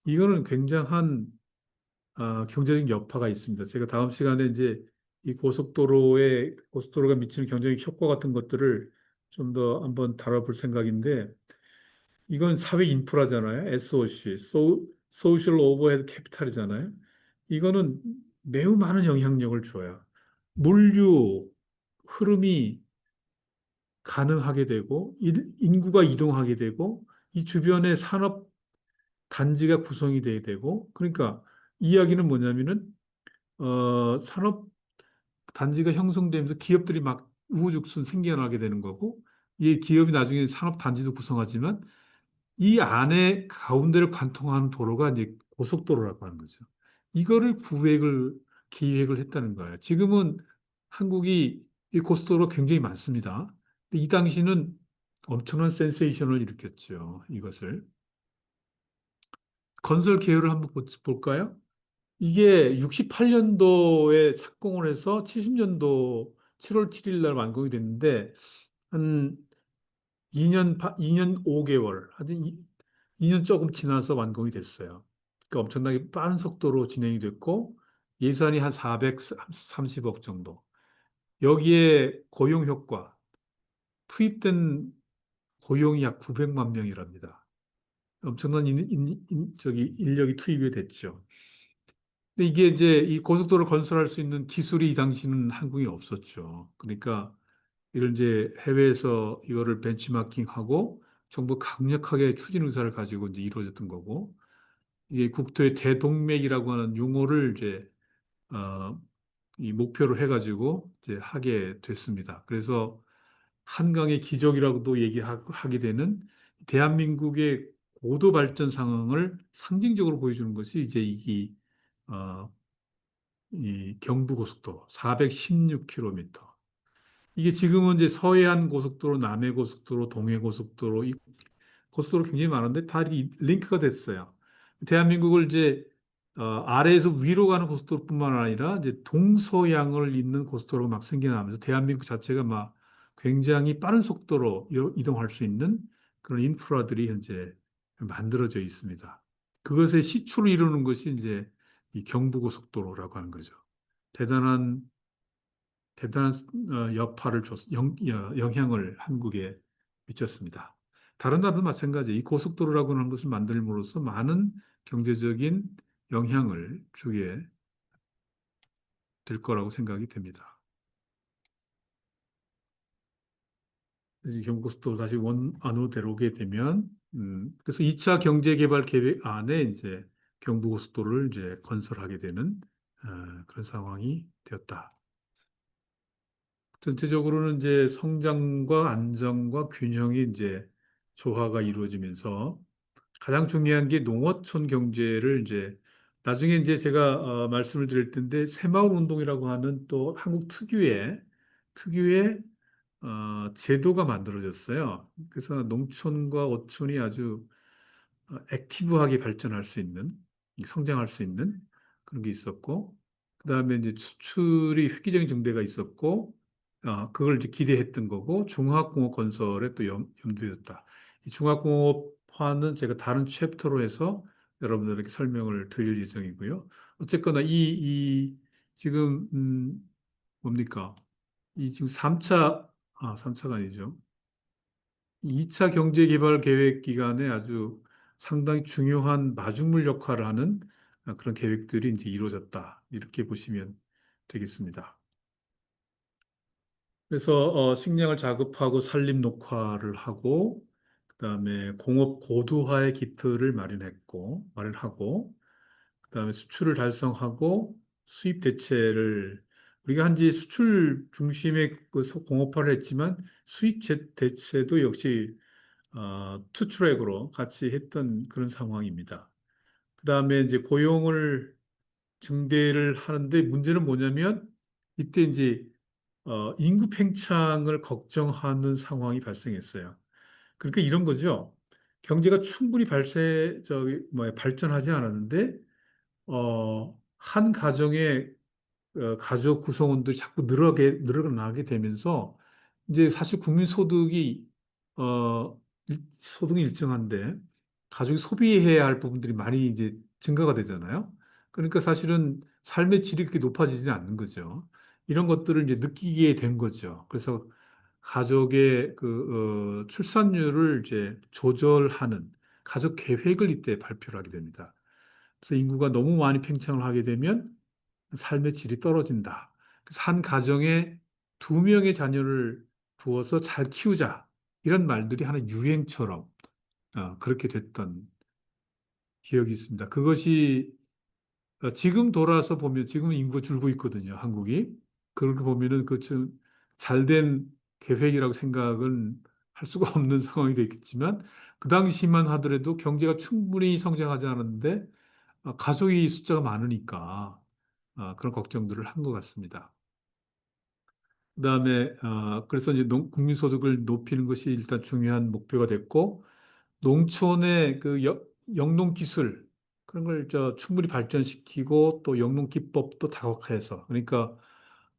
이거는 굉장한 경제적 여파가 있습니다. 제가 다음 시간에 이제 이 고속도로가 미치는 경제적 효과 같은 것들을 좀 더 한번 다뤄볼 생각인데 이건 사회 인프라잖아요. SOC, 소셜 오버헤드 캐피탈이잖아요. 이거는 매우 많은 영향력을 줘요. 물류 흐름이 가능하게 되고 인구가 이동하게 되고 이 주변에 산업 단지가 구성이 돼야 되고 그러니까 이야기는 뭐냐면은 산업 단지가 형성되면서 기업들이 막 우후죽순 생겨나게 되는 거고 이 기업이 나중에 산업 단지도 구성하지만 이 안에 가운데를 관통하는 도로가 이제 고속도로라고 하는 거죠. 이거를 기획을 했다는 거예요. 지금은 한국이 이 고속도로가 굉장히 많습니다. 근데 이 당시는 엄청난 센세이션을 일으켰죠. 이것을. 건설 계율을 한번 볼까요? 이게 68년도에 착공을 해서 70년도 7월 7일 날 완공이 됐는데 한 2년 5개월, 하여튼 2년 조금 지나서 완공이 됐어요. 그러니까 엄청나게 빠른 속도로 진행이 됐고 예산이 한 430억 정도. 여기에 고용 효과, 투입된 고용이 약 900만 명이랍니다. 엄청난 인력이 투입이 됐죠. 근데 이게 이제 이 고속도로를 건설할 수 있는 기술이 이 당시는 한국에 없었죠. 그러니까 이걸 이제 해외에서 이거를 벤치마킹하고 정부 강력하게 추진 의사를 가지고 이제 이루어졌던 거고 이게 국토의 대동맥이라고 하는 용어를 이제 어, 이 목표로 해가지고 이제 하게 됐습니다. 그래서 한강의 기적이라고도 얘기하게 되는 대한민국의 고도 발전 상황을 상징적으로 보여주는 것이 이제 어, 이 경부고속도로 416km. 이게 지금은 이제 서해안 고속도로, 남해 고속도로, 동해 고속도로, 이 고속도로 굉장히 많은데 다 이렇게 링크가 됐어요. 대한민국을 이제 아래에서 위로 가는 고속도로뿐만 아니라 이제 동서양을 잇는 고속도로가 막 생겨나면서 대한민국 자체가 막 굉장히 빠른 속도로 이동할 수 있는 그런 인프라들이 현재 만들어져 있습니다. 그것의 시초를 이루는 것이 이제 이 경부고속도로라고 하는 거죠. 대단한 대단한 여파를 영향을 한국에 미쳤습니다. 다른 나라도 마찬가지. 이 고속도로라고 하는 것을 만들므로써 많은 경제적인 영향을 주게 될 거라고 생각이 됩니다. 그래서 이 경부고속도로 다시 원안으로 오게 되면, 그래서 2차 경제개발 계획 안에 이제 경부고속도로를 이제 건설하게 되는 그런 상황이 되었다. 전체적으로는 이제 성장과 안정과 균형이 이제 조화가 이루어지면서 가장 중요한 게 농어촌 경제를 이제 나중에 이제 제가 말씀을 드릴 텐데 새마을 운동이라고 하는 또 한국 특유의 제도가 만들어졌어요. 그래서 농촌과 어촌이 아주 액티브하게 발전할 수 있는, 성장할 수 있는 그런 게 있었고, 그 다음에 이제 수출이 획기적인 증대가 있었고, 그걸 이제 기대했던 거고, 중화공업 건설에 또 염두였다. 이 중화공업화는 제가 다른 챕터로 해서 여러분들에게 설명을 드릴 예정이고요. 어쨌거나 지금, 뭡니까? 이 지금 3차가 아니죠. 2차 경제개발 계획 기간에 아주 상당히 중요한 마중물 역할을 하는 그런 계획들이 이제 이루어졌다. 이렇게 보시면 되겠습니다. 그래서 식량을 자급하고 산림 녹화를 하고 그다음에 공업 고도화의 기틀을 마련하고 그다음에 수출을 달성하고 수입 대체를 우리가 한지 수출 중심의 그 공업화를 했지만 수입 대체도 역시 투트랙으로 같이 했던 그런 상황입니다. 그 다음에 이제 고용을 증대를 하는데 문제는 뭐냐면 이때 이제 인구 팽창을 걱정하는 상황이 발생했어요. 그러니까 이런 거죠. 경제가 충분히 발전하지 않았는데 한 가정의 가족 구성원들이 자꾸 늘어나게 되면서 이제 사실 국민 소득이 일정한데 가족이 소비해야 할 부분들이 많이 이제 증가가 되잖아요. 그러니까 사실은 삶의 질이 그렇게 높아지지는 않는 거죠. 이런 것들을 이제 느끼게 된 거죠. 그래서 가족의 출산율을 이제 조절하는 가족 계획을 이때 발표를 하게 됩니다. 그래서 인구가 너무 많이 팽창을 하게 되면 삶의 질이 떨어진다. 그래서 한 가정에 2명의 자녀를 두어서 잘 키우자. 이런 말들이 하는 유행처럼 그렇게 됐던 기억이 있습니다. 그것이 지금 돌아서 보면 지금 인구가 줄고 있거든요. 한국이. 그렇게 보면은 잘된 계획이라고 생각은 할 수가 없는 상황이 되겠지만 그 당시만 하더라도 경제가 충분히 성장하지 않았는데 가족이 숫자가 많으니까 그런 걱정들을 한 것 같습니다. 그다음에 그래서 이제 국민소득을 높이는 것이 일단 중요한 목표가 됐고 농촌의 영농 기술 그런 걸 충분히 발전시키고 또 영농 기법도 다각화해서 그러니까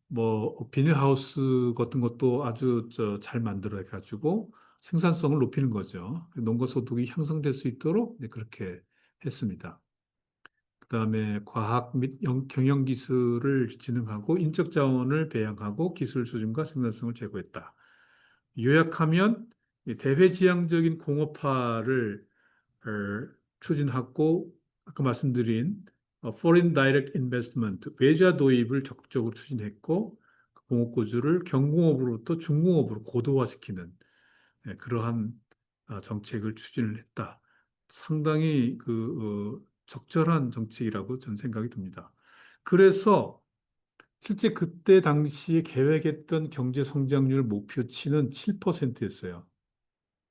뭐 비닐하우스 같은 것도 아주 잘 만들어 가지고 생산성을 높이는 거죠. 농가 소득이 향상될 수 있도록 이제 그렇게 했습니다. 그다음에 과학 및 경영 기술을 진흥하고 인적 자원을 배양하고 기술 수준과 생산성을 제고했다. 요약하면 이 대외지향적인 공업화를 어, 추진하고 아까 말씀드린 Foreign Direct Investment 외자 도입을 적극적으로 추진했고 그 공업 구조를 경공업으로부터 중공업으로 고도화시키는 그러한 정책을 추진을 했다. 상당히 적절한 정책이라고 저는 생각이 듭니다. 그래서 실제 그때 당시에 계획했던 경제 성장률 목표치는 7%였어요.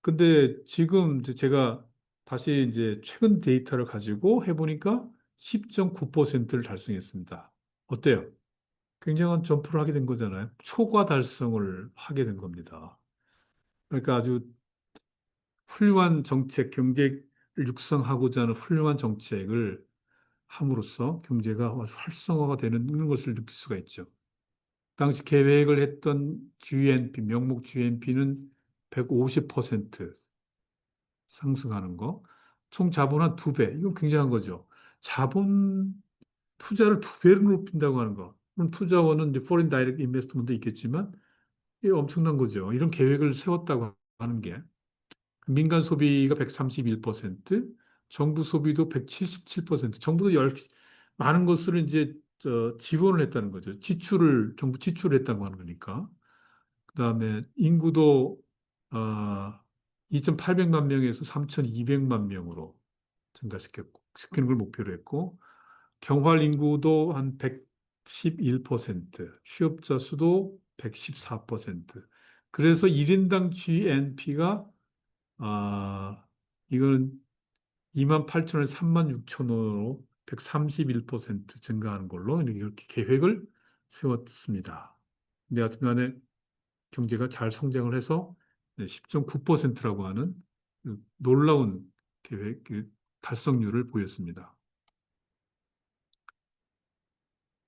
근데 지금 이제 제가 다시 이제 최근 데이터를 가지고 해보니까 10.9%를 달성했습니다. 어때요? 굉장한 점프를 하게 된 거잖아요. 초과 달성을 하게 된 겁니다. 그러니까 아주 훌륭한 정책, 경제를 육성하고자 하는 훌륭한 정책을 함으로써 경제가 아주 활성화가 되는 것을 느낄 수가 있죠. 당시 계획을 했던 GNP, 명목 GNP는 150% 상승하는 거, 총 자본 한 두 배, 이건 굉장한 거죠. 자본 투자를 두 배로 높인다고 하는 거. 물론 투자원은 이제 포린 다이렉트 인베스트먼트 있겠지만 이게 엄청난 거죠. 이런 계획을 세웠다고 하는 게 민간 소비가 131%, 정부 소비도 177%, 정부도 많은 것을 이제 지원을 했다는 거죠. 정부 지출을 했다고 하는 거니까. 그다음에 인구도 2,800만 명에서 3,200만 명으로 시키는 걸 목표로 했고, 경활 인구도 한 111%, 취업자 수도 114%. 그래서 1인당 GNP가 이거는 2만 8천원에 3만 6천원으로 131% 증가하는 걸로 이렇게 계획을 세웠습니다. 근데 하여튼간에 경제가 잘 성장을 해서 10.9%라고 하는 그 놀라운 그 달성률을 보였습니다.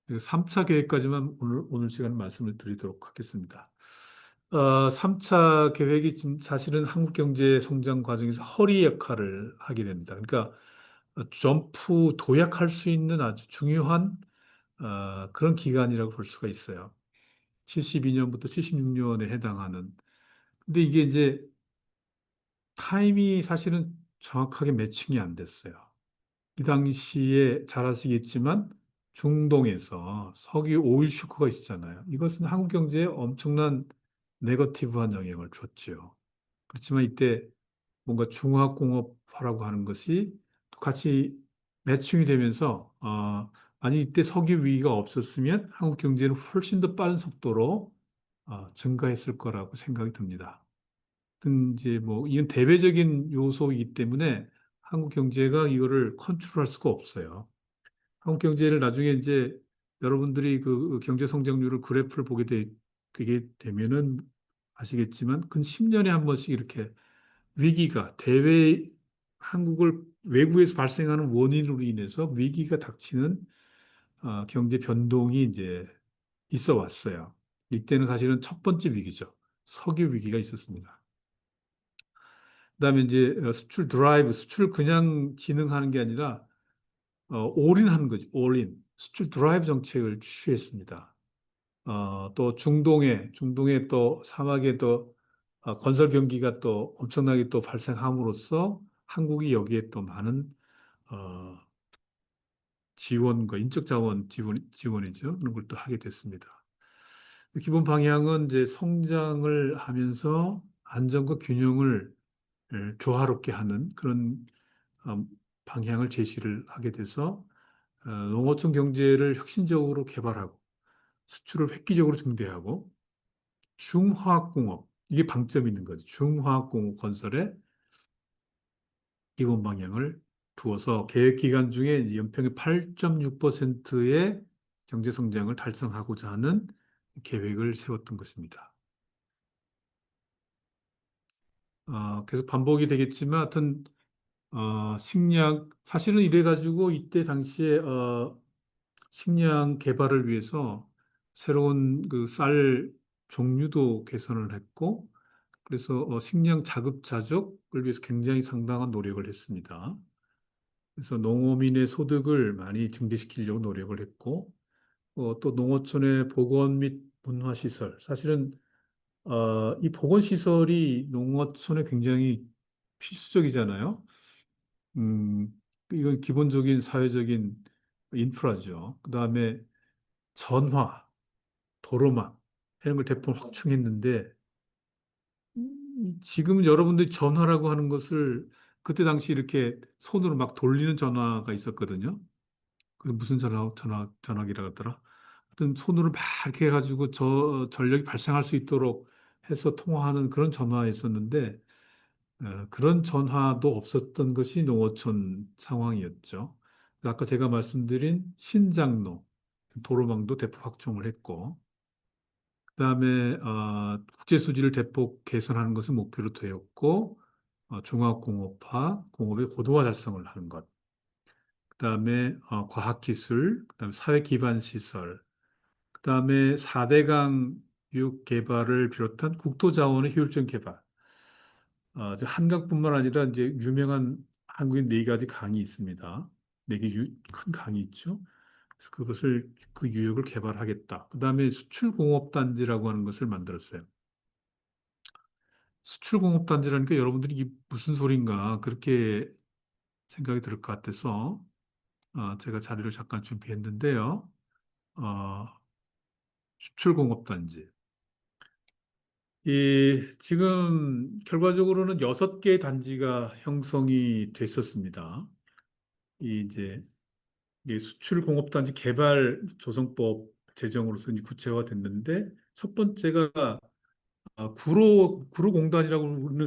3차 계획까지만 오늘 시간 말씀을 드리도록 하겠습니다. 3차 계획이 지금 사실은 한국 경제 성장 과정에서 허리 역할을 하게 됩니다. 그러니까 점프 도약할 수 있는 아주 중요한 그런 기간이라고 볼 수가 있어요. 72년부터 76년에 해당하는. 근데 이게 이제 타임이 사실은 정확하게 매칭이 안 됐어요. 이 당시에 잘 아시겠지만 중동에서 석유 오일 쇼크가 있었잖아요. 이것은 한국 경제에 엄청난 네거티브한 영향을 줬죠. 그렇지만 이때 뭔가 중화공업화라고 하는 것이 같이 매칭이 되면서 아니 이때 석유 위기가 없었으면 한국 경제는 훨씬 더 빠른 속도로 증가했을 거라고 생각이 듭니다. 이제 뭐 이건 대외적인 요소이기 때문에 한국 경제가 이거를 컨트롤할 수가 없어요. 한국 경제를 나중에 이제 여러분들이 그 경제 성장률을 그래프를 되게 되면은 아시겠지만 근 10년에 한 번씩 이렇게 위기가 한국을 외부에서 발생하는 원인으로 인해서 위기가 닥치는 경제 변동이 이제 있어 왔어요. 이때는 사실은 첫 번째 위기죠. 석유 위기가 있었습니다. 그다음에 이제 수출 드라이브, 수출을 그냥 진흥하는 게 아니라 올인하는 거죠. 올인. 수출 드라이브 정책을 취했습니다. 또 중동에 또 사막에 또 건설 경기가 또 엄청나게 또 발생함으로써 한국이 여기에 또 많은 어, 지원과 인적 자원 지원이죠. 그런 걸 또 하게 됐습니다. 기본 방향은 이제 성장을 하면서 안정과 균형을 조화롭게 하는 그런 어, 방향을 제시를 하게 돼서 농어촌 경제를 혁신적으로 개발하고 수출을 획기적으로 증대하고 중화학공업 이게 방점이 있는 거죠. 중화학공업 건설에 기본 방향을 두어서 계획 기간 중에 이제 연평균 8.6%의 경제 성장을 달성하고자 하는 계획을 세웠던 것입니다. 계속 반복이 되겠지만 하여튼 식량 사실은 이래가지고 이때 당시에 식량 개발을 위해서 새로운 그 쌀 종류도 개선을 했고 그래서 식량 자급자족을 위해서 굉장히 상당한 노력을 했습니다. 그래서 농어민의 소득을 많이 증대시키려고 노력을 했고 또 농어촌의 보건 및 문화시설 사실은 이 보건시설이 농어촌에 굉장히 필수적이잖아요. 음, 이건 기본적인 사회적인 인프라죠. 그다음에 전화, 도로망 이런 걸 대폭 확충했는데 지금 여러분들이 전화라고 하는 것을 그때 당시 이렇게 손으로 막 돌리는 전화가 있었거든요. 그 무슨 전화기라 하더라. 하여튼 손으로 막 이렇게 해가지고 전력이 발생할 수 있도록 해서 통화하는 그런 전화였었는데 그런 전화도 없었던 것이 농어촌 상황이었죠. 아까 제가 말씀드린 신장로, 도로망도 대폭 확충을 했고, 그다음에 국제 수지를 대폭 개선하는 것을 목표로 되었고, 종합공업화, 공업의 고도화 달성을 하는 것, 그다음에 과학기술, 그다음에 사회 기반 시설, 그다음에 4대강 유역 개발을 비롯한 국토 자원의 효율적 개발. 이제 한강뿐만 아니라 이제 유명한 한국인 네 가지 강이 있습니다. 네 개 큰 강이 있죠. 그래서 그것을 그 유역을 개발하겠다. 그다음에 수출공업단지라고 하는 것을 만들었어요. 수출공업단지라는 게 여러분들이 이게 무슨 소린가 그렇게 생각이 들 것 같아서 제가 자료를 잠깐 준비했는데요. 어, 수출공업단지. 지금 결과적으로는 6개 단지가 형성이 됐었습니다. 이제 이게 수출공업단지 개발 조성법 제정으로서 이제 구체화됐는데 첫 번째가 구로공단이라고 우리는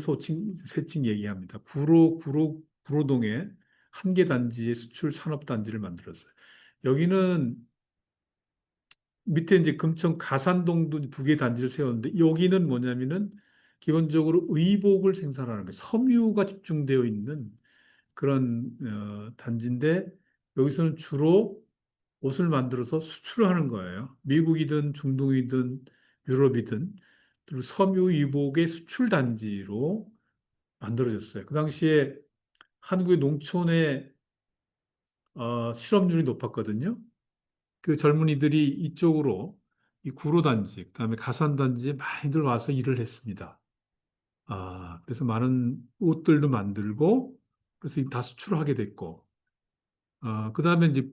세칭 얘기합니다. 구로동에 한 개 단지의 수출 산업단지를 만들었어요. 여기는 밑에 이제 금천 가산동도 2개 단지를 세웠는데 여기는 뭐냐면은 기본적으로 의복을 생산하는 거예요. 섬유가 집중되어 있는 그런 단지인데 여기서는 주로 옷을 만들어서 수출을 하는 거예요. 미국이든 중동이든 유럽이든 그리고 섬유 의복의 수출 단지로 만들어졌어요. 그 당시에 한국의 농촌의 실업률이 높았거든요. 그 젊은이들이 이쪽으로 이 구로단지, 그다음에 가산단지에 많이들 와서 일을 했습니다. 그래서 많은 옷들도 만들고, 그래서 다 수출을 하게 됐고, 그다음에 이제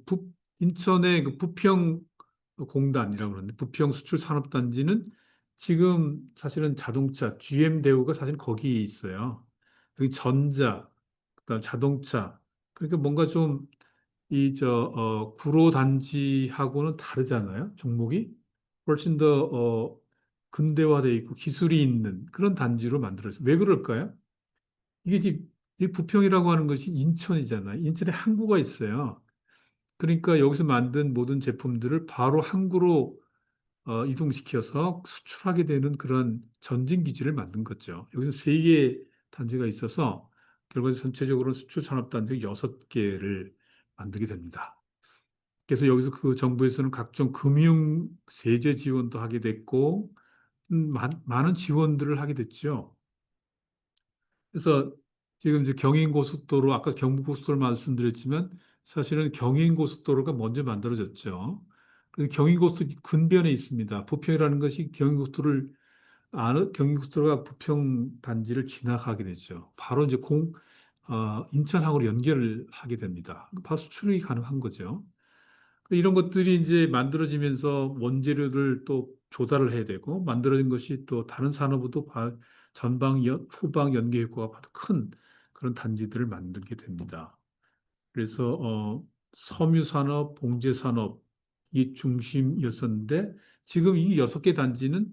인천의 그 부평 공단이라고 그러는데, 부평 수출 산업단지는 지금 사실은 자동차, GM 대우가 사실 거기에 있어요. 여기 전자, 그다음 자동차, 그러니까 뭔가 좀 구로 단지하고는 다르잖아요. 종목이 훨씬 더 근대화돼 있고 기술이 있는 그런 단지로 만들어졌어요. 왜 그럴까요? 이게 지금 이 부평이라고 하는 것이 인천이잖아요. 인천에 항구가 있어요. 그러니까 여기서 만든 모든 제품들을 바로 항구로 이동시켜서 수출하게 되는 그런 전진 기지를 만든 거죠. 여기서 3개 단지가 있어서 결국 전체적으로 수출 산업 단지 6개를 만들게 됩니다. 그래서 여기서 그 정부에서는 각종 금융 세제 지원도 하게 됐고, 많은 지원들을 하게 됐죠. 그래서 지금 이제 경인고속도로, 아까 경부고속도로 말씀드렸지만, 사실은 경인고속도로가 먼저 만들어졌죠. 그래서 경인고속도로 근변에 있습니다. 부평이라는 것이 경인고속도로가 부평 단지를 지나가게 되죠. 바로 이제 인천항으로 연결을 하게 됩니다. 바로 수출이 가능한 거죠. 이런 것들이 이제 만들어지면서 원재료를 또 조달을 해야 되고 만들어진 것이 또 다른 산업으로도 후방 연계 효과가 아주 큰 그런 단지들을 만들게 됩니다. 그래서 섬유 산업, 봉제 산업이 중심이었었는데 지금 이 6개 단지는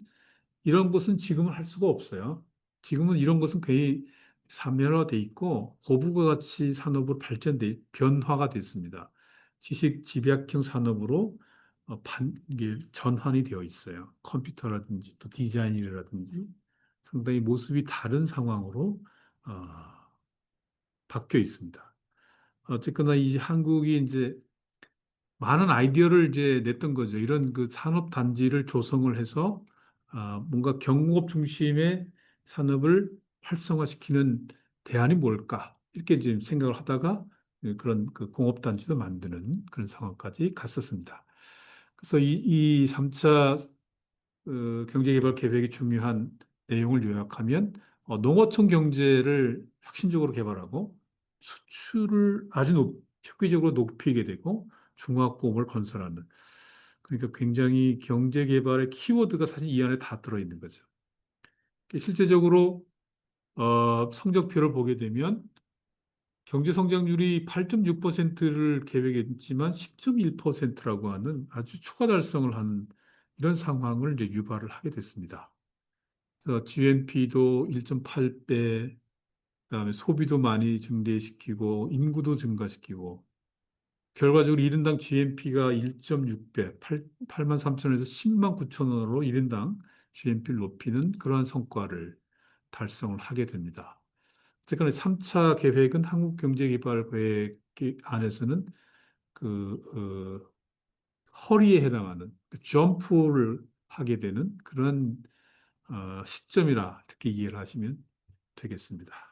이런 것은 지금은 할 수가 없어요. 지금은 이런 것은 거의 사면화돼 있고 고부가 가치 산업으로 변화가 됐습니다. 지식 집약형 산업으로 이게 전환이 되어 있어요. 컴퓨터라든지 또 디자인이라든지 상당히 모습이 다른 상황으로 어, 바뀌어 있습니다. 어쨌거나 이 한국이 이제 많은 아이디어를 이제 냈던 거죠. 이런 그 산업 단지를 조성을 해서 뭔가 경공업 중심의 산업을 활성화시키는 대안이 뭘까? 이렇게 지금 생각을 하다가 그런 그 공업 단지도 만드는 그런 상황까지 갔었습니다. 그래서 이 3차 경제개발 계획의 중요한 내용을 요약하면 농어촌 경제를 혁신적으로 개발하고 수출을 획기적으로 높이게 되고 중화공업을 건설하는 그러니까 굉장히 경제개발의 키워드가 사실 이 안에 다 들어있는 거죠. 실제적으로 성적표를 보게 되면 경제 성장률이 8.6%를 계획했지만 10.1%라고 하는 아주 추가 달성을 하는 이런 상황을 이제 유발을 하게 됐습니다. 그래서 GNP도 1.8배, 그다음에 소비도 많이 증대시키고 인구도 증가시키고 결과적으로 1인당 GNP가 1.6배, 8만 3천원에서 10만 9천 원으로 1인당 GNP를 높이는 그러한 성과를 달성을 하게 됩니다. 어쨌거나 3차 계획은 한국경제개발계획 안에서는 그 허리에 해당하는 그 점프를 하게 되는 그런 시점이라 이렇게 이해를 하시면 되겠습니다.